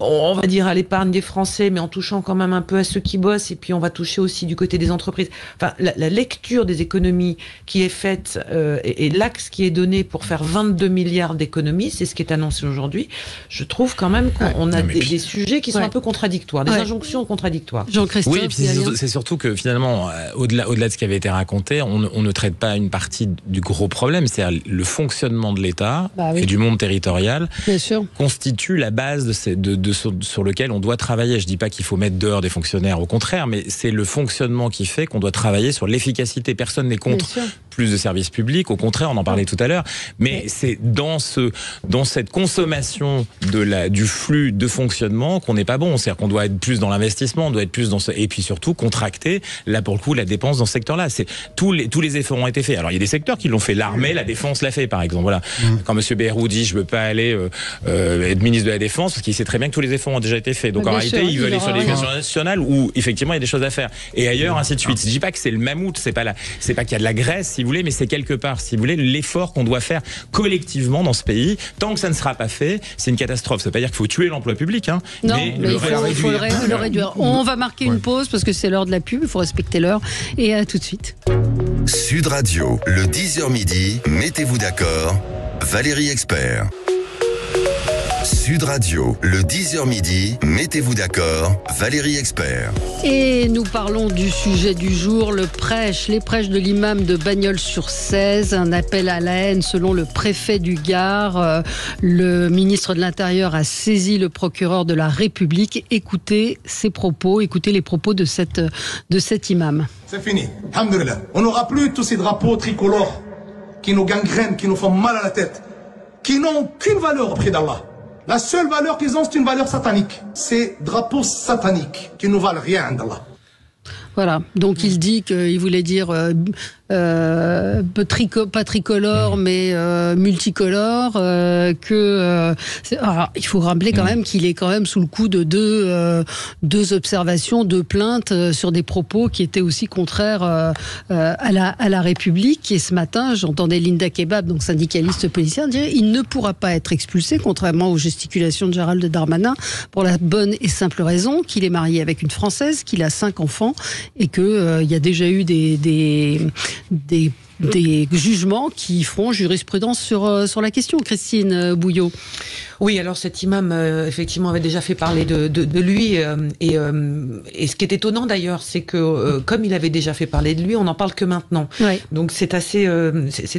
on va dire, à l'épargne des Français, mais en touchant quand même un peu à ceux qui bossent, et puis on va toucher aussi du côté des entreprises. Enfin, la lecture des économies qui est faite et l'axe qui est donné pour faire 22 milliards d'économies, c'est ce qui est annoncé aujourd'hui. Je trouve quand même qu'on a des sujets qui sont un peu contradictoires, des injonctions contradictoires. Jean-Christophe. Oui, et puis c'est surtout que finalement, au-delà de ce qui avait été raconté, on ne traite pas une partie du gros problème, c'est-à-dire le fonctionnement de l'État et du monde territorial constitue la base sur lequel on doit travailler. Je dis pas qu'il faut mettre dehors des fonctionnaires, au contraire, mais c'est le fonctionnement qui fait qu'on doit travailler sur l'efficacité. Personne n'est contre plus de services publics. Au contraire, on en parlait tout à l'heure. Mais c'est dans cette consommation du flux de fonctionnement qu'on n'est pas bon. C'est-à-dire qu'on doit être plus dans l'investissement, on doit être plus et puis surtout contracter, là pour le coup, la dépense dans ce secteur-là. Tous les efforts ont été faits. Alors il y a des secteurs qui l'ont fait. L'armée, la défense l'a fait, par exemple. Voilà. Quand M. Bayrou dit je veux pas aller être ministre de la Défense, parce qu'il sait très bien que tous les efforts ont déjà été faits. Donc en réalité, il veut aller sur l'éducation nationale où effectivement il y a des choses à faire. Et ailleurs, ainsi de suite. Je dis pas que c'est le mammouth, c'est pas qu'il y a de la graisse, si vous voulez, mais c'est quelque part, si vous voulez, l'effort qu'on doit faire collectivement dans ce pays. Tant que ça ne sera pas fait, c'est une catastrophe. Ça veut pas dire qu'il faut tuer l'emploi public, hein, non, mais il faut le réduire. On va marquer une pause parce que c'est l'heure de la pub, il faut respecter l'heure. Et à tout de suite. Sud Radio, le 10h midi, mettez-vous d'accord, Valérie Expert. Sud Radio, le 10h midi, mettez-vous d'accord, Valérie Expert. Et nous parlons du sujet du jour, les prêches de l'imam de Bagnols-sur-Cèze, un appel à la haine selon le préfet du Gard. Le ministre de l'Intérieur a saisi le procureur de la République. Écoutez ses propos, écoutez les propos de cet imam. C'est fini, alhamdoulilah. On n'aura plus tous ces drapeaux tricolores qui nous gangrènent, qui nous font mal à la tête, qui n'ont aucune valeur auprès d'Allah. La seule valeur qu'ils ont, c'est une valeur satanique. Ces drapeaux sataniques qui ne valent rien d'Allah. Voilà, donc il dit qu'il voulait dire pas tricolore, mais multicolore. Alors, il faut rappeler quand même qu'il est quand même sous le coup de deux observations, 2 plaintes sur des propos qui étaient aussi contraires à la République. Et ce matin, j'entendais Linda Kebab, donc syndicaliste policière, dire il ne pourra pas être expulsé, contrairement aux gesticulations de Gérald Darmanin, pour la bonne et simple raison qu'il est marié avec une Française, qu'il a 5 enfants et qu'il y a déjà eu des jugements qui feront jurisprudence sur la question. Christine Bouillot. Oui, alors cet imam, effectivement, avait déjà fait parler de lui. Et ce qui est étonnant d'ailleurs, c'est que comme il avait déjà fait parler de lui, on n'en parle que maintenant. Ouais. Donc c'est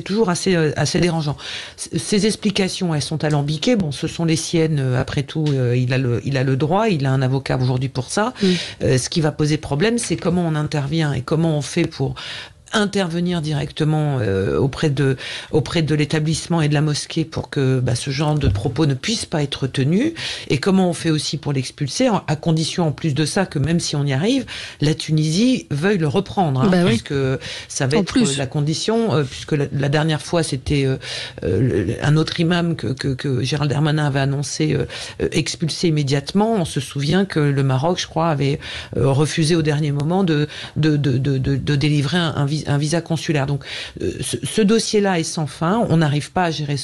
toujours assez dérangeant. Ces explications, elles sont alambiquées. Bon, ce sont les siennes. Après tout, il a le droit. Il a un avocat aujourd'hui pour ça. Ce qui va poser problème, c'est comment on intervient et comment on fait pour intervenir directement auprès de l'établissement et de la mosquée pour que ce genre de propos ne puisse pas être tenu, et comment on fait aussi pour l'expulser, à condition en plus de ça que même si on y arrive, la Tunisie veuille le reprendre, puisque ça va être la condition, puisque la dernière fois c'était un autre imam que Gérald Darmanin avait annoncé expulser immédiatement. On se souvient que le Maroc, je crois, avait refusé au dernier moment de délivrer un visa consulaire. Donc ce dossier-là est sans fin. On n'arrive pas à gérer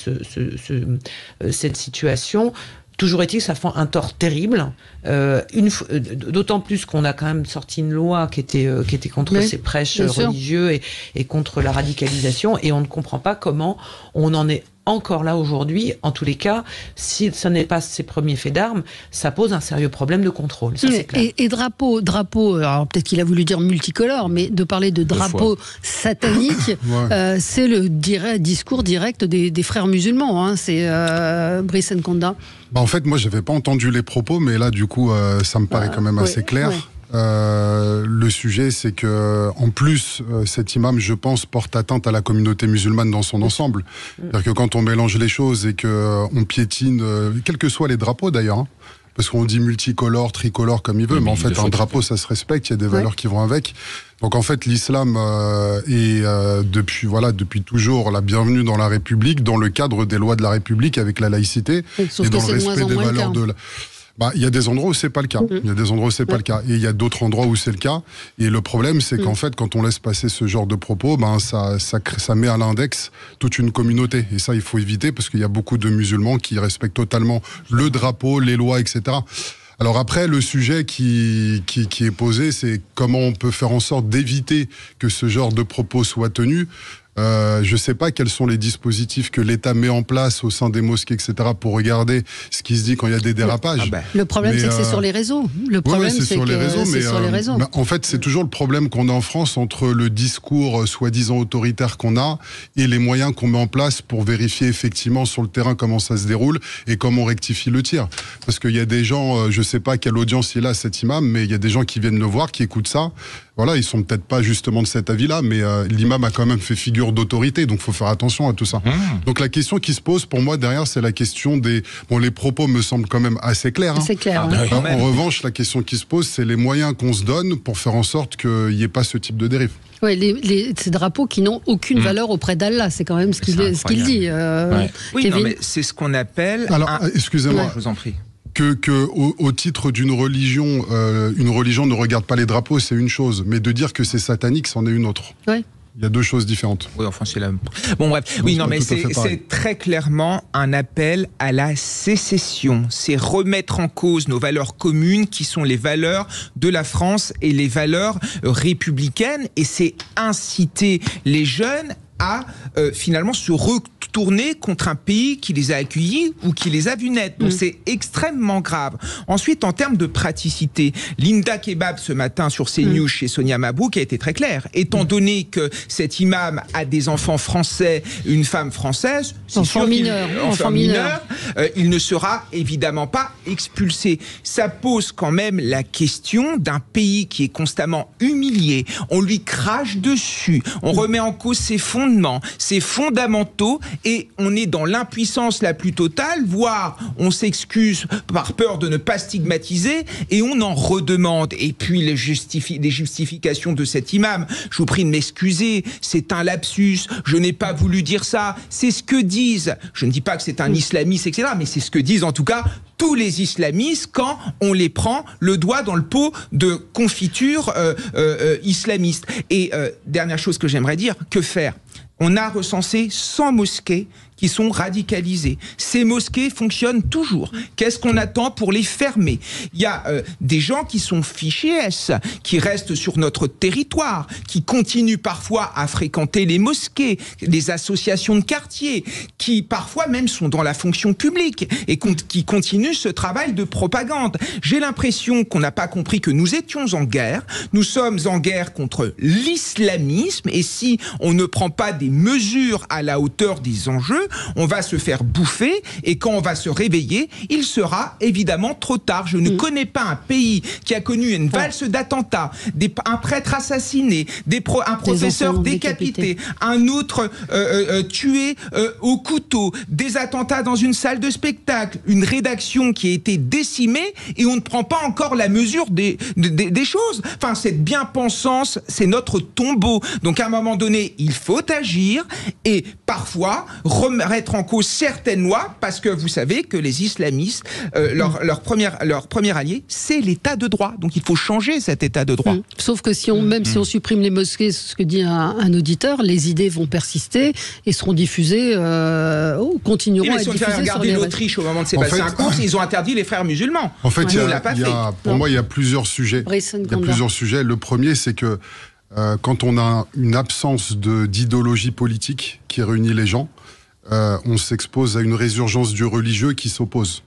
cette situation. Toujours est-il que ça fait un tort terrible. D'autant plus qu'on a quand même sorti une loi qui était contre ces prêches religieux et contre la radicalisation. Et on ne comprend pas comment on en est encore là aujourd'hui. En tous les cas, si ce n'est pas ses premiers faits d'armes, ça pose un sérieux problème de contrôle. Ça, c'est clair. Et drapeau, alors peut-être qu'il a voulu dire multicolore, mais de parler de drapeau satanique, c'est le discours direct des frères musulmans. Hein. C'est Brice Nkonda. En fait, moi, j'avais pas entendu les propos, mais là, du coup, ça me paraît quand même assez clair. Ouais. Le sujet, c'est que, en plus, cet imam, je pense, porte atteinte à la communauté musulmane dans son ensemble. C'est-à-dire que quand on mélange les choses et que on piétine, quels que soient les drapeaux d'ailleurs, hein, parce qu'on dit multicolore, tricolore comme il veut, mais en fait, un drapeau, ça se respecte, il y a des valeurs qui vont avec. Donc en fait, l'islam est depuis toujours la bienvenue dans la République, dans le cadre des lois de la République, avec la laïcité et dans le respect des valeurs de la... il y a des endroits où c'est pas le cas. Il y a des endroits où c'est pas le cas. Et il y a d'autres endroits où c'est le cas. Et le problème, c'est qu'en fait, quand on laisse passer ce genre de propos, ça met à l'index toute une communauté. Et ça, il faut éviter parce qu'il y a beaucoup de musulmans qui respectent totalement le drapeau, les lois, etc. Alors après, le sujet qui est posé, c'est comment on peut faire en sorte d'éviter que ce genre de propos soit tenu. Je ne sais pas quels sont les dispositifs que l'État met en place au sein des mosquées, etc., pour regarder ce qui se dit quand il y a des dérapages. Le problème, c'est que c'est sur les réseaux. Le problème, c'est sur les réseaux. Mais en fait, c'est toujours le problème qu'on a en France entre le discours soi-disant autoritaire qu'on a et les moyens qu'on met en place pour vérifier effectivement sur le terrain comment ça se déroule et comment on rectifie le tir. Parce qu'il y a des gens, je ne sais pas quelle audience il a, cet imam, mais il y a des gens qui viennent le voir, qui écoutent ça. Voilà, ils sont peut-être pas justement de cet avis-là, mais l'imam a quand même fait figure figure d'autorité, donc il faut faire attention à tout ça. Donc la question qui se pose pour moi derrière, c'est la question des... Bon, les propos me semblent quand même assez clairs. C'est clair. En revanche, la question qui se pose, c'est les moyens qu'on se donne pour faire en sorte qu'il n'y ait pas ce type de dérive. Oui, ces drapeaux qui n'ont aucune valeur auprès d'Allah, c'est quand même ce qu'il dit. Oui, non, mais c'est ce qu'on appelle... Alors, excusez-moi. Je vous en prie. Au titre d'une religion, une religion ne regarde pas les drapeaux, c'est une chose. Mais de dire que c'est satanique, c'en est une autre. Oui. Il y a deux choses différentes. Oui, enfin, c'est la... Bon, bref. Oui, non, mais c'est très clairement un appel à la sécession. C'est remettre en cause nos valeurs communes qui sont les valeurs de la France et les valeurs républicaines. Et c'est inciter les jeunes à finalement se retourner contre un pays qui les a accueillis ou qui les a vus naître. Donc c'est extrêmement grave. Ensuite, en termes de praticité, Linda Kebab ce matin sur CNews chez Sonia Mabrouk a été très claire. Étant donné que cet imam a des enfants français, une femme française, enfant mineur, il ne sera évidemment pas expulsé. Ça pose quand même la question d'un pays qui est constamment humilié. On lui crache dessus, on remet en cause ses fondements, ses fondamentaux, et on est dans l'impuissance la plus totale, voire on s'excuse par peur de ne pas stigmatiser, et on en redemande. Et puis les justifications de cet imam, je vous prie de m'excuser, c'est un lapsus, je n'ai pas voulu dire ça, c'est ce que disent, je ne dis pas que c'est un islamiste, etc., mais c'est ce que disent en tout cas tous les islamistes quand on les prend le doigt dans le pot de confiture islamiste. Et dernière chose que j'aimerais dire, que faire ? On a recensé 100 mosquées qui sont radicalisées. Ces mosquées fonctionnent toujours. Qu'est-ce qu'on attend pour les fermer ? Il y a des gens qui sont fichés S, qui restent sur notre territoire, qui continuent parfois à fréquenter les mosquées, les associations de quartier, qui parfois même sont dans la fonction publique et qui continuent ce travail de propagande. J'ai l'impression qu'on n'a pas compris que nous étions en guerre. Nous sommes en guerre contre l'islamisme, et si on ne prend pas des mesures à la hauteur des enjeux, on va se faire bouffer, et quand on va se réveiller, il sera évidemment trop tard. Je ne connais pas un pays qui a connu une valse d'attentats, un prêtre assassiné, un professeur décapité, un autre tué au couteau, des attentats dans une salle de spectacle, une rédaction qui a été décimée, et on ne prend pas encore la mesure des choses. Enfin, cette bien-pensance, c'est notre tombeau. Donc à un moment donné, il faut agir, et parfois remettre en cause certaines lois, parce que vous savez que les islamistes, leur premier allié, c'est l'état de droit. Donc il faut changer cet état de droit. Sauf que si on supprime les mosquées, ce que dit un auditeur, les idées vont persister et seront diffusées, continueront à être diffusées. Regardez l'Autriche au moment de Sébastien Kurz, ils ont interdit les frères musulmans. En fait, pour moi, il y a plusieurs sujets. Le premier, c'est que quand on a une absence d'idéologie politique qui réunit les gens, on s'expose à une résurgence du religieux qui s'oppose.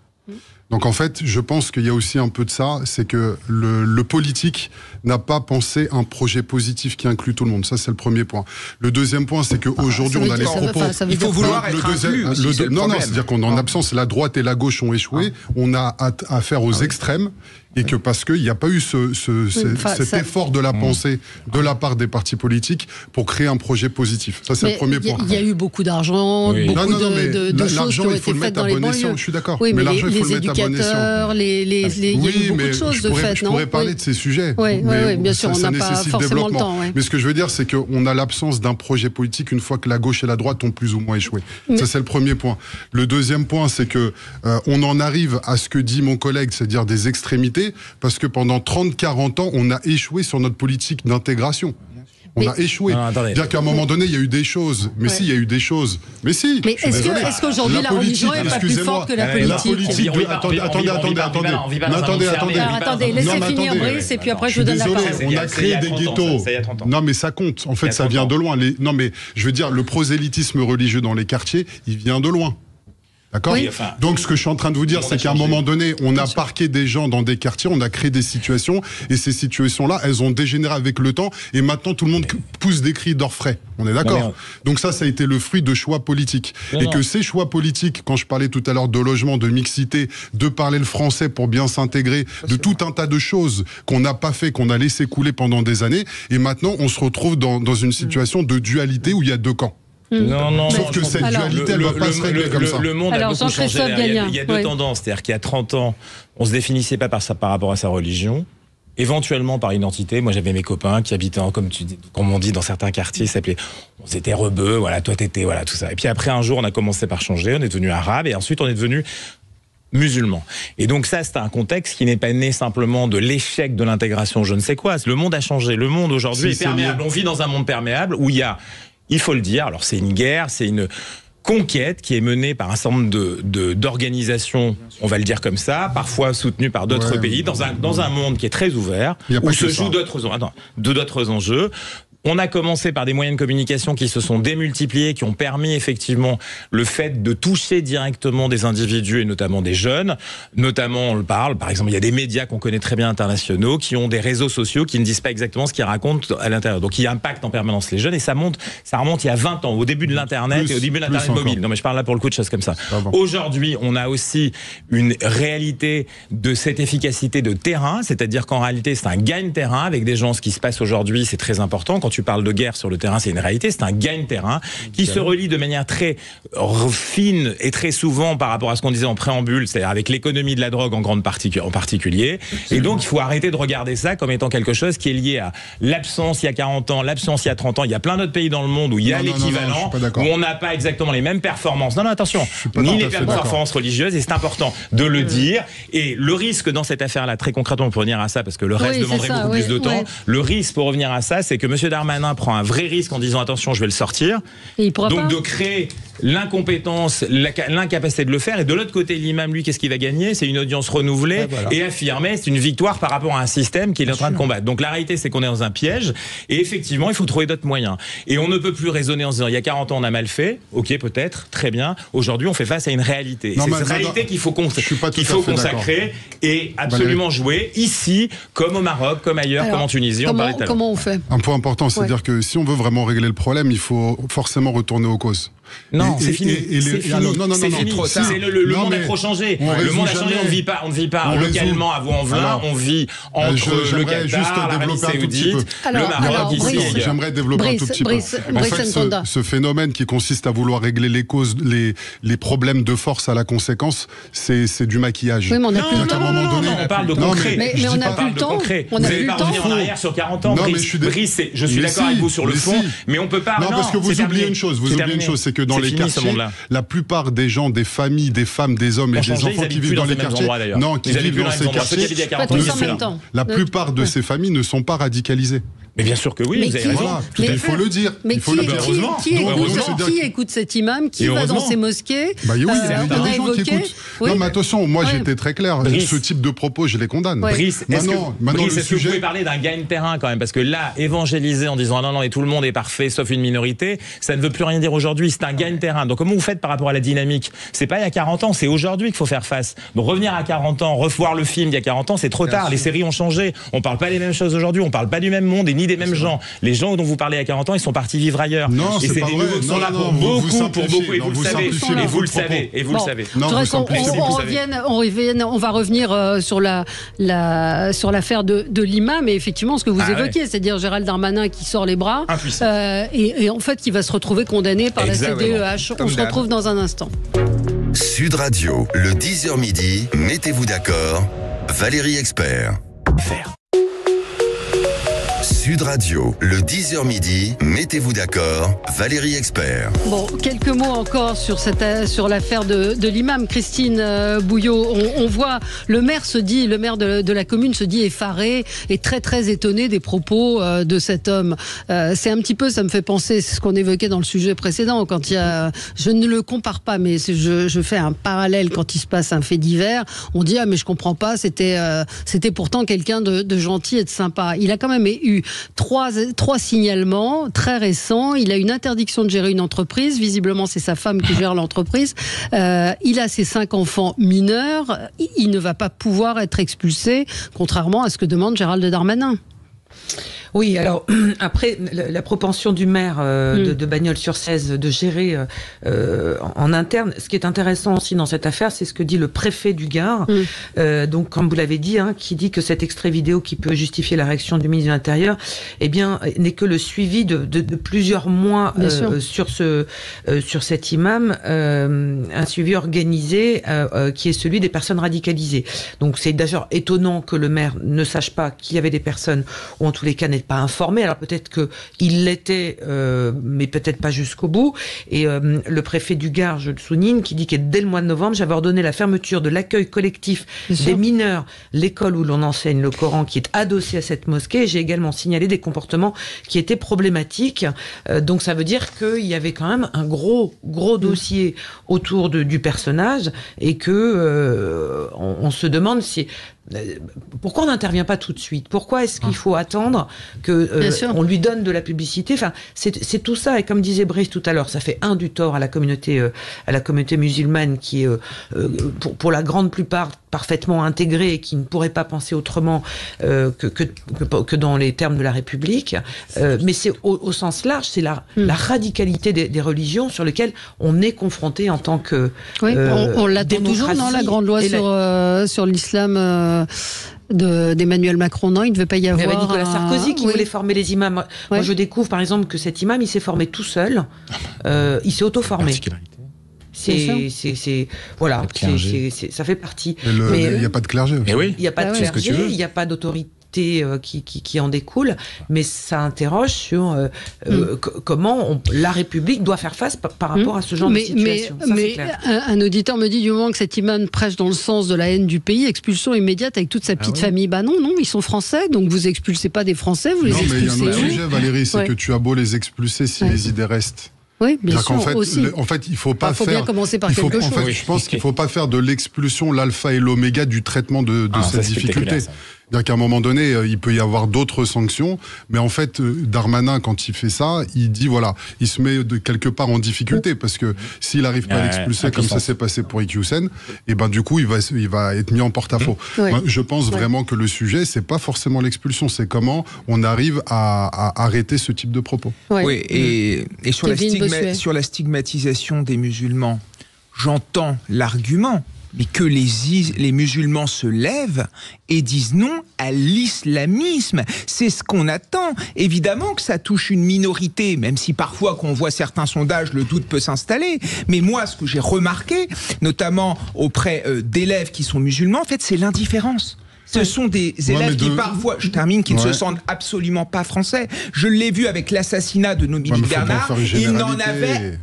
Donc en fait, je pense qu'il y a aussi un peu de ça, c'est que le politique n'a pas pensé un projet positif qui inclut tout le monde. Ça, c'est le premier point. Le deuxième point, c'est qu'aujourd'hui, on a les propos... Il faut vouloir être inclus aussi, c'est le problème. C'est-à-dire qu'en absence, la droite et la gauche ont échoué, on a affaire aux extrêmes, et que parce qu'il n'y a pas eu cet effort de la pensée de la part des partis politiques pour créer un projet positif. Ça, c'est le premier point. Il y a eu beaucoup d'argent, beaucoup de choses qui ont été faites dans les banlieues. Je suis d'accord. Oui, mais l'argent, il faut le mettre à bon escient. Il y a eu beaucoup de choses de fait, non ? Je pourrais parler de ces sujets. Oui, bien sûr, on n'a pas forcément le temps. Mais ce que je veux dire, c'est qu'on a l'absence d'un projet politique une fois que la gauche et la droite ont plus ou moins échoué. Ça, c'est le premier point. Le deuxième point, c'est que on en arrive à ce que dit mon collègue, c'est-à-dire des extrémités, parce que pendant 30-40 ans, on a échoué sur notre politique d'intégration. On a échoué. C'est-à-dire qu'à un moment donné, il y a eu des choses. Mais si, il y a eu des choses. Mais si. Mais est-ce qu'aujourd'hui, la religion n'est pas plus forte que la politique ? Attendez, laissez finir Brice, et puis après je vous donne la parole. On a créé des ghettos. Non, mais ça compte. En fait, ça vient de loin. Non, mais je veux dire, le prosélytisme religieux dans les quartiers, il vient de loin. D'accord ? Oui. Donc, ce que je suis en train de vous dire, c'est qu'à un moment donné, on a parqué des gens dans des quartiers, on a créé des situations, et ces situations-là, elles ont dégénéré avec le temps, et maintenant, tout le monde pousse des cris d'orfraie. On est d'accord ? Donc ça a été le fruit de choix politiques. Que ces choix politiques, quand je parlais tout à l'heure de logement, de mixité, de parler le français pour bien s'intégrer, de tout un tas de choses qu'on n'a pas fait, qu'on a laissé couler pendant des années, et maintenant, on se retrouve dans une situation de dualité où il y a deux camps. Non, sauf que cette dualité, elle ne va pas se régler comme ça. Le monde a beaucoup changé. Il y a deux tendances. C'est-à-dire qu'il y a 30 ans, on ne se définissait pas par rapport à sa religion, éventuellement par identité. Moi, j'avais mes copains qui habitaient, comme on dit, dans certains quartiers, on s'était rebeux, voilà, toi t'étais, voilà, tout ça. Et puis après, un jour, on a commencé par changer, on est devenu arabe, et ensuite, on est devenu musulmans. Et donc ça, c'est un contexte qui n'est pas né simplement de l'échec de l'intégration, je ne sais quoi. Le monde a changé. Le monde, aujourd'hui, est perméable. On vit dans un monde perméable où il faut le dire, alors c'est une guerre, c'est une conquête qui est menée par un certain nombre d'organisations, on va le dire comme ça, parfois soutenues par d'autres pays, dans un monde qui est très ouvert, où se jouent d'autres enjeux. On a commencé par des moyens de communication qui se sont démultipliés, qui ont permis effectivement le fait de toucher directement des individus et notamment des jeunes. Notamment, on le parle, par exemple, il y a des médias qu'on connaît très bien internationaux qui ont des réseaux sociaux qui ne disent pas exactement ce qu'ils racontent à l'intérieur. Donc il impacte en permanence les jeunes et ça remonte il y a 20 ans, au début de l'Internet et au début de l'Internet mobile. Non mais je parle là pour le coup de choses comme ça. Aujourd'hui, on a aussi une réalité de cette efficacité de terrain, c'est-à-dire qu'en réalité, c'est un gagne-terrain avec des gens. Ce qui se passe aujourd'hui, c'est très important. Quand tu parles de guerre sur le terrain, c'est une réalité, c'est un gagne-terrain qui se relie de manière très fine et très souvent par rapport à ce qu'on disait en préambule, c'est-à-dire avec l'économie de la drogue en particulier. Et donc, il faut arrêter de regarder ça comme étant quelque chose qui est lié à l'absence il y a 40 ans, l'absence il y a 30 ans. Il y a plein d'autres pays dans le monde où il y a l'équivalent, où on n'a pas exactement les mêmes performances. Non, attention, ni les mêmes performances religieuses, et c'est important de le dire. Et le risque dans cette affaire-là, très concrètement, pour revenir à ça, parce que le reste demanderait beaucoup plus de temps, le risque pour revenir à ça, c'est que M. Darmanin prend un vrai risque en disant attention, je vais le sortir. Et il pourra donc pas. De créer l'incompétence, l'incapacité de le faire. Et de l'autre côté, l'imam, lui, qu'est-ce qu'il va gagner? C'est une audience renouvelée et affirmée. C'est une victoire par rapport à un système qu'il est en train de combattre. Donc la réalité, c'est qu'on est dans un piège. Et effectivement, il faut trouver d'autres moyens. Et on ne peut plus raisonner en se disant il y a 40 ans, on a mal fait. Ok, peut-être, très bien. Aujourd'hui, on fait face à une réalité. C'est cette réalité qu'il faut consacrer et absolument jouer ici, comme au Maroc, comme ailleurs, comme en Tunisie. Comment on fait? Un point important, c'est-à-dire que si on veut vraiment régler le problème, il faut forcément retourner aux causes. Non, c'est fini. C'est fini. Le monde a trop changé. Le monde a changé. On ne vit pas localement à Vaux-en-Velin. On vit entre le Qatar, l'Arabie Saoudite, le Maroc, ici. J'aimerais développer un tout petit peu. En fait, ce phénomène qui consiste à vouloir régler les causes, les problèmes de force à la conséquence, c'est du maquillage. Oui, mais on n'a plus le temps. On parle de concret. Mais on n'a plus le temps. Vous n'allez pas revenir en arrière sur 40 ans. Brice, je suis d'accord avec vous sur le fond, mais on peut pas. Non, parce que vous oubliez une chose. C'est que dans les quartiers, la plupart des gens, des familles, des femmes, des hommes et des enfants qui vivent dans les quartiers, qui vivent dans ces quartiers, la plupart de ces familles ne sont pas radicalisées. Mais bien sûr que oui, vous avez raison. Il faut le dire. Mais qui écoute cet imam? Qui va dans ces mosquées? Oui, il y a des gens qui écoutent. Non, mais attention, moi j'étais très clair. Ce type de propos, je les condamne. Brice, est-ce que vous pouvez parler d'un gagne-terrain quand même? Parce que là, évangéliser en disant non, et tout le monde est parfait sauf une minorité, ça ne veut plus rien dire aujourd'hui. C'est un gagne-terrain. Donc comment vous faites par rapport à la dynamique? C'est pas il y a 40 ans, c'est aujourd'hui qu'il faut faire face. Donc revenir à 40 ans, revoir le film il y a 40 ans, c'est trop tard. Les séries ont changé. On parle pas les mêmes choses aujourd'hui. On parle pas du même monde et ni des mêmes gens. Les gens dont vous parlez à 40 ans, ils sont partis vivre ailleurs. Non, et c'est pas des vrai. nouveaux qui sont là pour beaucoup, et vous le savez. Et vous le savez. Et vous le savez. On va revenir sur l'affaire de l'imam, et effectivement ce que vous évoquiez, c'est-à-dire Gérald Darmanin qui sort les bras et en fait qui va se retrouver condamné par la CEDH. On se retrouve dans un instant. Sud Radio, le 10h midi, mettez-vous d'accord, Valérie Expert. Sud Radio, le 10h midi, mettez-vous d'accord, Valérie Expert. Bon, quelques mots encore sur l'affaire de l'imam, Christine Bouillot. On voit, le maire de la commune se dit effaré et très très étonné des propos de cet homme. C'est un petit peu, ça me fait penser, c'est ce qu'on évoquait dans le sujet précédent, quand il y a, je ne le compare pas, mais je fais un parallèle quand il se passe un fait divers. On dit, mais je comprends pas, c'était pourtant quelqu'un de gentil et de sympa. Il a quand même eu 3 signalements très récents. Il a une interdiction de gérer une entreprise. Visiblement, c'est sa femme qui gère l'entreprise. Il a ses 5 enfants mineurs. Il ne va pas pouvoir être expulsé, contrairement à ce que demande Gérald Darmanin. Oui, alors après, la propension du maire de Bagnols-sur-Cèze de gérer en interne, ce qui est intéressant aussi dans cette affaire, c'est ce que dit le préfet du Gard, donc comme vous l'avez dit, qui dit que cet extrait vidéo qui peut justifier la réaction du ministre de l'Intérieur, eh bien, n'est que le suivi de plusieurs mois sur cet imam, un suivi organisé qui est celui des personnes radicalisées. Donc c'est d'ailleurs étonnant que le maire ne sache pas qu'il y avait des personnes, ou en tous les cas n'ait pas informé. Alors peut-être qu'il l'était, mais peut-être pas jusqu'au bout. Et le préfet du Gard, je le souligne, qui dit que dès le mois de novembre, j'avais ordonné la fermeture de l'accueil collectif des mineurs, l'école où l'on enseigne le Coran, qui est adossée à cette mosquée. J'ai également signalé des comportements qui étaient problématiques. Donc ça veut dire qu'il y avait quand même un gros dossier autour du personnage, et que on se demande si... Pourquoi on n'intervient pas tout de suite? Pourquoi est-ce qu'il faut attendre que on lui donne de la publicité? Enfin, c'est tout ça. Et comme disait Brice tout à l'heure, ça fait du tort à la communauté musulmane qui est pour la grande plupart parfaitement intégrée et qui ne pourrait pas penser autrement que dans les termes de la République. Mais c'est au sens large, c'est la radicalité des religions sur lesquelles on est confronté en tant que on l'attend toujours dans la grande loi sur l'islam d'Emmanuel Macron. Non, il ne devait pas y avoir... Il y avait Nicolas Sarkozy qui voulait former les imams. Moi, je découvre, par exemple, que cet imam, il s'est formé tout seul. Il s'est auto-formé. Voilà, ça fait partie. Mais il n'y a pas de clergé. Il n'y a pas de clergé, il n'y a pas d'autorité qui en découle, mais ça interroge sur comment la République doit faire face par rapport à ce genre de situation. Mais un auditeur me dit, du moment que cet imam prêche dans le sens de la haine du pays, expulsion immédiate avec toute sa petite famille. Bah non, ils sont français, donc vous expulsez pas des Français, vous les expulsez. Non, mais il y a un autre sujet, Valérie, c'est que tu as beau les expulser si les idées restent. Oui, bien sûr, en fait, il faut pas faire... Il faut bien commencer par quelque chose. En fait, je pense qu'il ne faut pas faire de l'expulsion l'alpha et l'oméga du traitement de cette difficulté. C'est-à-dire qu'à un moment donné, il peut y avoir d'autres sanctions, mais en fait, Darmanin, quand il fait ça, il dit, voilà, il se met quelque part en difficulté, parce que s'il n'arrive pas à l'expulser, comme ça s'est passé pour Iqiyoussen, et ben du coup, il va être mis en porte-à-faux. Moi, je pense vraiment que le sujet, c'est pas forcément l'expulsion, c'est comment on arrive à arrêter ce type de propos. Oui, et sur la stigmatisation des musulmans, j'entends l'argument, mais que les musulmans se lèvent et disent non à l'islamisme. C'est ce qu'on attend. Évidemment que ça touche une minorité, même si parfois, quand on voit certains sondages, le doute peut s'installer. Mais moi, ce que j'ai remarqué, notamment auprès d'élèves qui sont musulmans, en fait, c'est l'indifférence. Ce sont des élèves qui parfois, je termine, qui ne se sentent absolument pas français. Je l'ai vu avec l'assassinat de Noémie Bernard.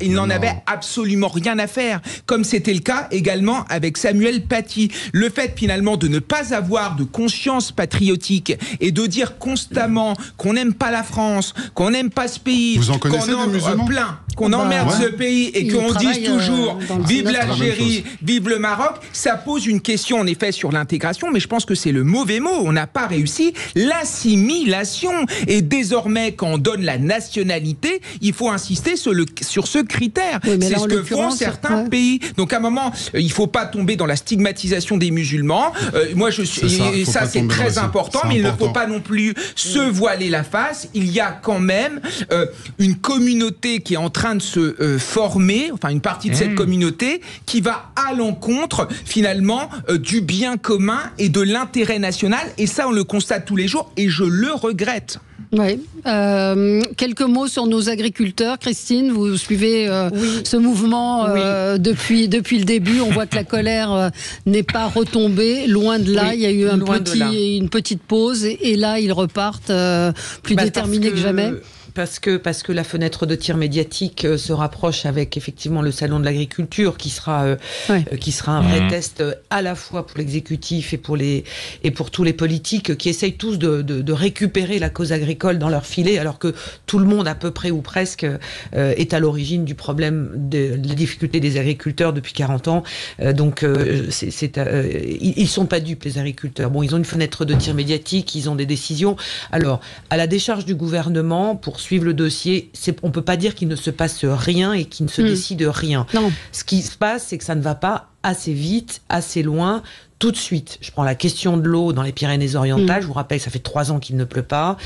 Il n'en avait absolument rien à faire. Comme c'était le cas également avec Samuel Paty. Le fait finalement de ne pas avoir de conscience patriotique et de dire constamment qu'on n'aime pas la France, qu'on n'aime pas ce pays, qu'on emmerde ce pays et qu'on dise toujours vive l'Algérie, vive le Maroc, ça pose une question en effet sur l'intégration, mais je pense que c'est le mauvais mot. On n'a pas réussi l'assimilation. Et désormais, quand on donne la nationalité, il faut insister sur ce critère. C'est ce que font certains pays. Donc à un moment, il ne faut pas tomber dans la stigmatisation des musulmans. Ça c'est très important, mais il ne faut pas non plus se voiler la face. Il y a quand même une communauté qui est en train de se former, enfin une partie de cette communauté qui va à l'encontre finalement du bien commun et de l'intérêt national, et ça on le constate tous les jours et je le regrette. Oui. Quelques mots sur nos agriculteurs. Christine, vous suivez ce mouvement depuis le début. On voit que la colère n'est pas retombée. Loin de là, il y a eu une petite pause et là, ils repartent plus déterminés que jamais. parce que la fenêtre de tir médiatique se rapproche avec effectivement le salon de l'agriculture qui sera un vrai test à la fois pour l'exécutif et pour tous les politiques qui essayent tous de récupérer la cause agricole dans leur filet, alors que tout le monde à peu près ou presque est à l'origine du problème des difficultés des agriculteurs depuis 40 ans. Donc ils sont pas dupes, les agriculteurs. Bon, ils ont une fenêtre de tir médiatique, ils ont des décisions. Alors, à la décharge du gouvernement, pour suivre le dossier, on peut pas dire qu'il ne se passe rien et qu'il ne se décide rien. Non. Ce qui se passe, c'est que ça ne va pas assez vite, assez loin, tout de suite. Je prends la question de l'eau dans les Pyrénées-Orientales. Je vous rappelle que ça fait 3 ans qu'il ne pleut pas.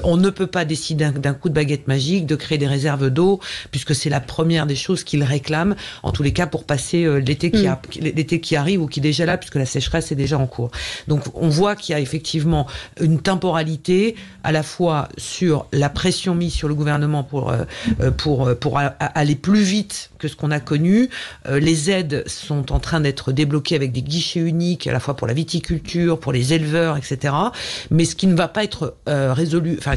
On ne peut pas décider d'un coup de baguette magique de créer des réserves d'eau, puisque c'est la première des choses qu'ils réclament, en tous les cas pour passer l'été qui arrive ou qui est déjà là, puisque la sécheresse est déjà en cours. Donc on voit qu'il y a effectivement une temporalité, à la fois sur la pression mise sur le gouvernement pour aller plus vite que ce qu'on a connu. Les aides sont en train d'être débloquées avec des guichets uniques, à la fois pour la viticulture, pour les éleveurs, etc. Mais ce qui ne va pas être résolu, enfin,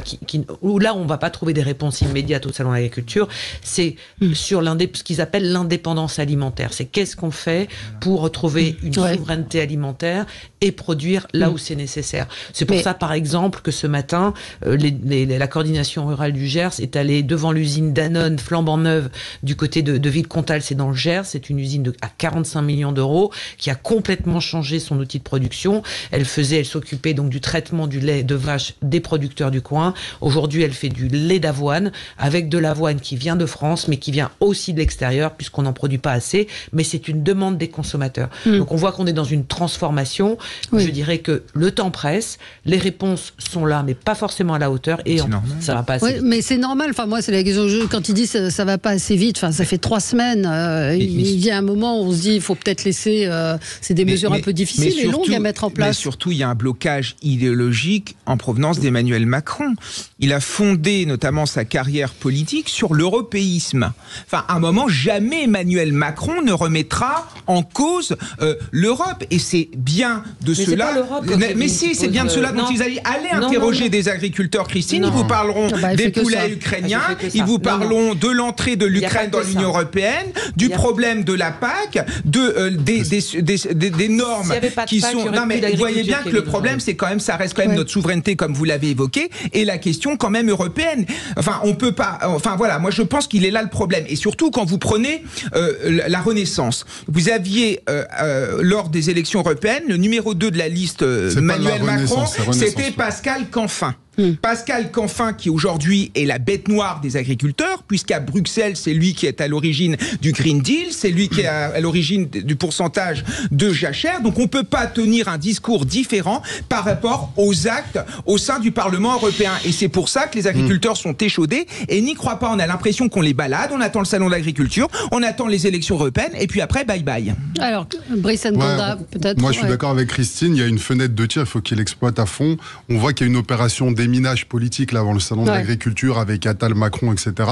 où là on ne va pas trouver des réponses immédiates au salon de l'agriculture, c'est sur ce qu'ils appellent l'indépendance alimentaire. C'est qu'est-ce qu'on fait pour retrouver une souveraineté alimentaire et produire là où c'est nécessaire. C'est pour ça, par exemple, que ce matin, la coordination rurale du Gers est allée devant l'usine Danone flambant neuve du côté de Villecontal, c'est dans le Gers. C'est une usine à 45 millions d'euros qui a complètement changé son outil de production. Elle s'occupait donc du traitement du lait de vache des producteurs du coin. Aujourd'hui, elle fait du lait d'avoine avec de l'avoine qui vient de France, mais qui vient aussi de l'extérieur puisqu'on n'en produit pas assez. Mais c'est une demande des consommateurs. Donc on voit qu'on est dans une transformation. Je dirais que le temps presse, les réponses sont là, mais pas forcément à la hauteur, et ça va pas assez vite. Mais c'est normal. Enfin, moi, c'est la question. Quand il dit ça va pas assez vite, enfin, ça fait 3 semaines. Il y a un moment où on se dit il faut peut-être laisser. C'est des mesures un peu difficiles et longues à mettre en place. Mais surtout, il y a un blocage idéologique en provenance d'Emmanuel Macron. Il a fondé notamment sa carrière politique sur l'européisme. Enfin, à un moment, jamais Emmanuel Macron ne remettra en cause l'Europe. Et c'est bien de cela. Mais si, c'est bien de cela dont ils allaient aller interroger des agriculteurs, Christine. Ils vous parleront des poulets ukrainiens. Ils vous parleront de l'entrée de l'Ukraine dans l'Union européenne, du problème de la PAC, des normes qui sont. Non, mais vous voyez bien que le problème, c'est quand même, ça reste quand même notre souveraineté, comme vous l'avez évoqué, et la question quand même européenne. Enfin, on peut pas. Enfin voilà, moi je pense qu'il est là le problème. Et surtout quand vous prenez la Renaissance, vous aviez lors des élections européennes le numéro 2 de la liste Emmanuel Macron, c'était Pascal Canfin. Pascal Canfin, qui aujourd'hui est la bête noire des agriculteurs, puisqu'à Bruxelles, c'est lui qui est à l'origine du Green Deal, c'est lui qui est à l'origine du pourcentage de jachère. Donc on ne peut pas tenir un discours différent par rapport aux actes au sein du Parlement européen. Et c'est pour ça que les agriculteurs sont échaudés et n'y croient pas. On a l'impression qu'on les balade, on attend le salon de l'agriculture, on attend les élections européennes, et puis après, bye bye. Alors, Brice Nkonda, peut-être. Moi, je suis d'accord avec Christine, il y a une fenêtre de tir, il faut qu'il exploite à fond. On voit qu'il y a une opération déminage politique là avant le salon de l'agriculture avec Attal, Macron, etc.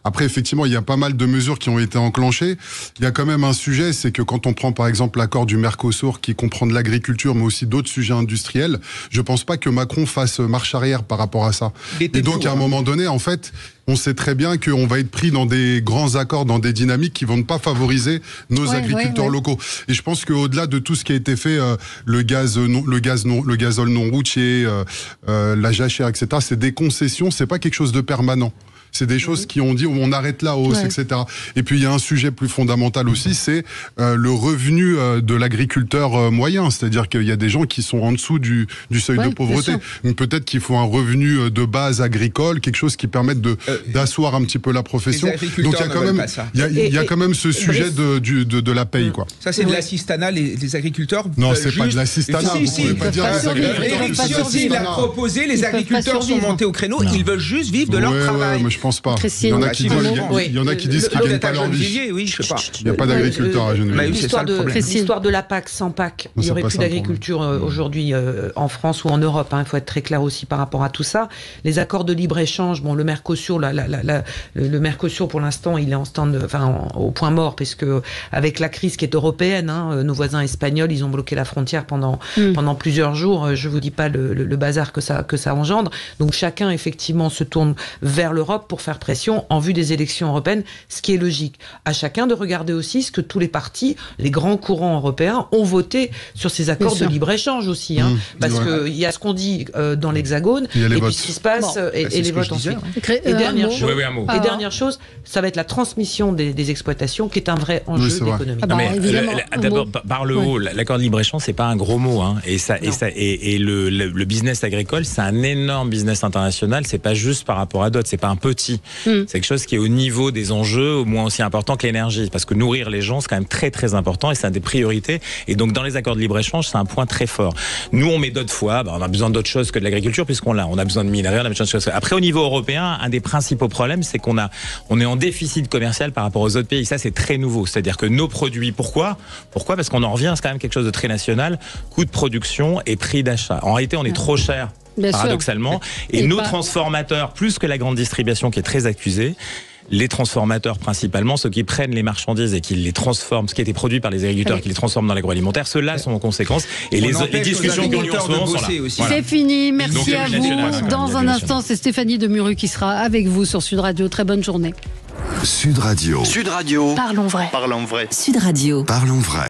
Après, effectivement, il y a pas mal de mesures qui ont été enclenchées. Il y a quand même un sujet, c'est que quand on prend par exemple l'accord du Mercosur qui comprend de l'agriculture mais aussi d'autres sujets industriels, je pense pas que Macron fasse marche arrière par rapport à ça. Et donc à un moment donné, en fait, on sait très bien qu'on va être pris dans des grands accords, dans des dynamiques qui vont ne pas favoriser nos agriculteurs locaux. Et je pense qu'au-delà de tout ce qui a été fait, le gazole non routier, la jachère, etc., c'est des concessions, c'est pas quelque chose de permanent. C'est des choses qui ont dit on arrête la hausse, etc. Et puis il y a un sujet plus fondamental aussi, c'est le revenu de l'agriculteur moyen. C'est-à-dire qu'il y a des gens qui sont en dessous du seuil de pauvreté. Peut-être qu'il faut un revenu de base agricole, quelque chose qui permette d'asseoir un petit peu la profession. Donc il y a quand même ce sujet de la paye, quoi. Ça c'est de l'assistanat, les agriculteurs. Non, c'est pas de l'assistanat. Vous pouvez pas dire les agriculteurs. Éric Ciotti l'a proposé, les agriculteurs sont montés au créneau, ils veulent juste vivre de leur travail. pense pas. Christine. Il y en a qui disent qu'ils gagnent pas leur vie. Oui, je sais pas. Il n'y a pas d'agriculteur à Gennevilliers. L'histoire de la PAC, sans PAC, il n'y aurait plus d'agriculture aujourd'hui en France ou en Europe. Il faut être très clair aussi par rapport à tout ça. Les accords de libre-échange, bon, le Mercosur, le Mercosur pour l'instant, il est au point mort, parce que avec la crise qui est européenne, nos voisins espagnols, ils ont bloqué la frontière pendant plusieurs jours. Je vous dis pas le bazar que ça engendre. Donc chacun effectivement se tourne vers l'Europe pour faire pression en vue des élections européennes, ce qui est logique. À chacun de regarder aussi ce que tous les partis, les grands courants européens ont voté sur ces accords de libre-échange aussi, parce que il y a ce qu'on dit dans l'Hexagone et puis ce qui se passe et les votes ensuite. Et dernière chose, ça va être la transmission des exploitations qui est un vrai enjeu d'économie. D'abord, par le haut, l'accord de libre-échange, c'est pas un gros mot, et le business agricole, c'est un énorme business international. C'est pas juste par rapport à d'autres, c'est pas un petit. C'est quelque chose qui est au niveau des enjeux, au moins aussi important que l'énergie, parce que nourrir les gens, c'est quand même très très important et c'est une des priorités. Et donc dans les accords de libre-échange, c'est un point très fort. Nous, on met d'autres fois, on a besoin d'autre chose que de l'agriculture puisqu'on l'a. On a besoin de minerais, on a besoin de choses. Après, au niveau européen, un des principaux problèmes, c'est qu'on est en déficit commercial par rapport aux autres pays. Ça, c'est très nouveau. C'est-à-dire que nos produits, pourquoi parce qu'on en revient, c'est quand même quelque chose de très national. Coût de production et prix d'achat. En réalité, on est trop cher. Paradoxalement. Et nos transformateurs, plus que la grande distribution qui est très accusée, les transformateurs principalement, ceux qui prennent les marchandises et qui les transforment, ce qui a été produit par les agriculteurs, qui les transforment dans l'agroalimentaire, ceux-là sont en conséquence. Et les discussions qui ont lieu en ce moment sont là. C'est fini, merci à vous. Dans un instant, c'est Stéphanie Demuru qui sera avec vous sur Sud Radio. Très bonne journée. Sud Radio. Sud Radio. Parlons vrai. Parlons vrai. Sud Radio. Parlons vrai.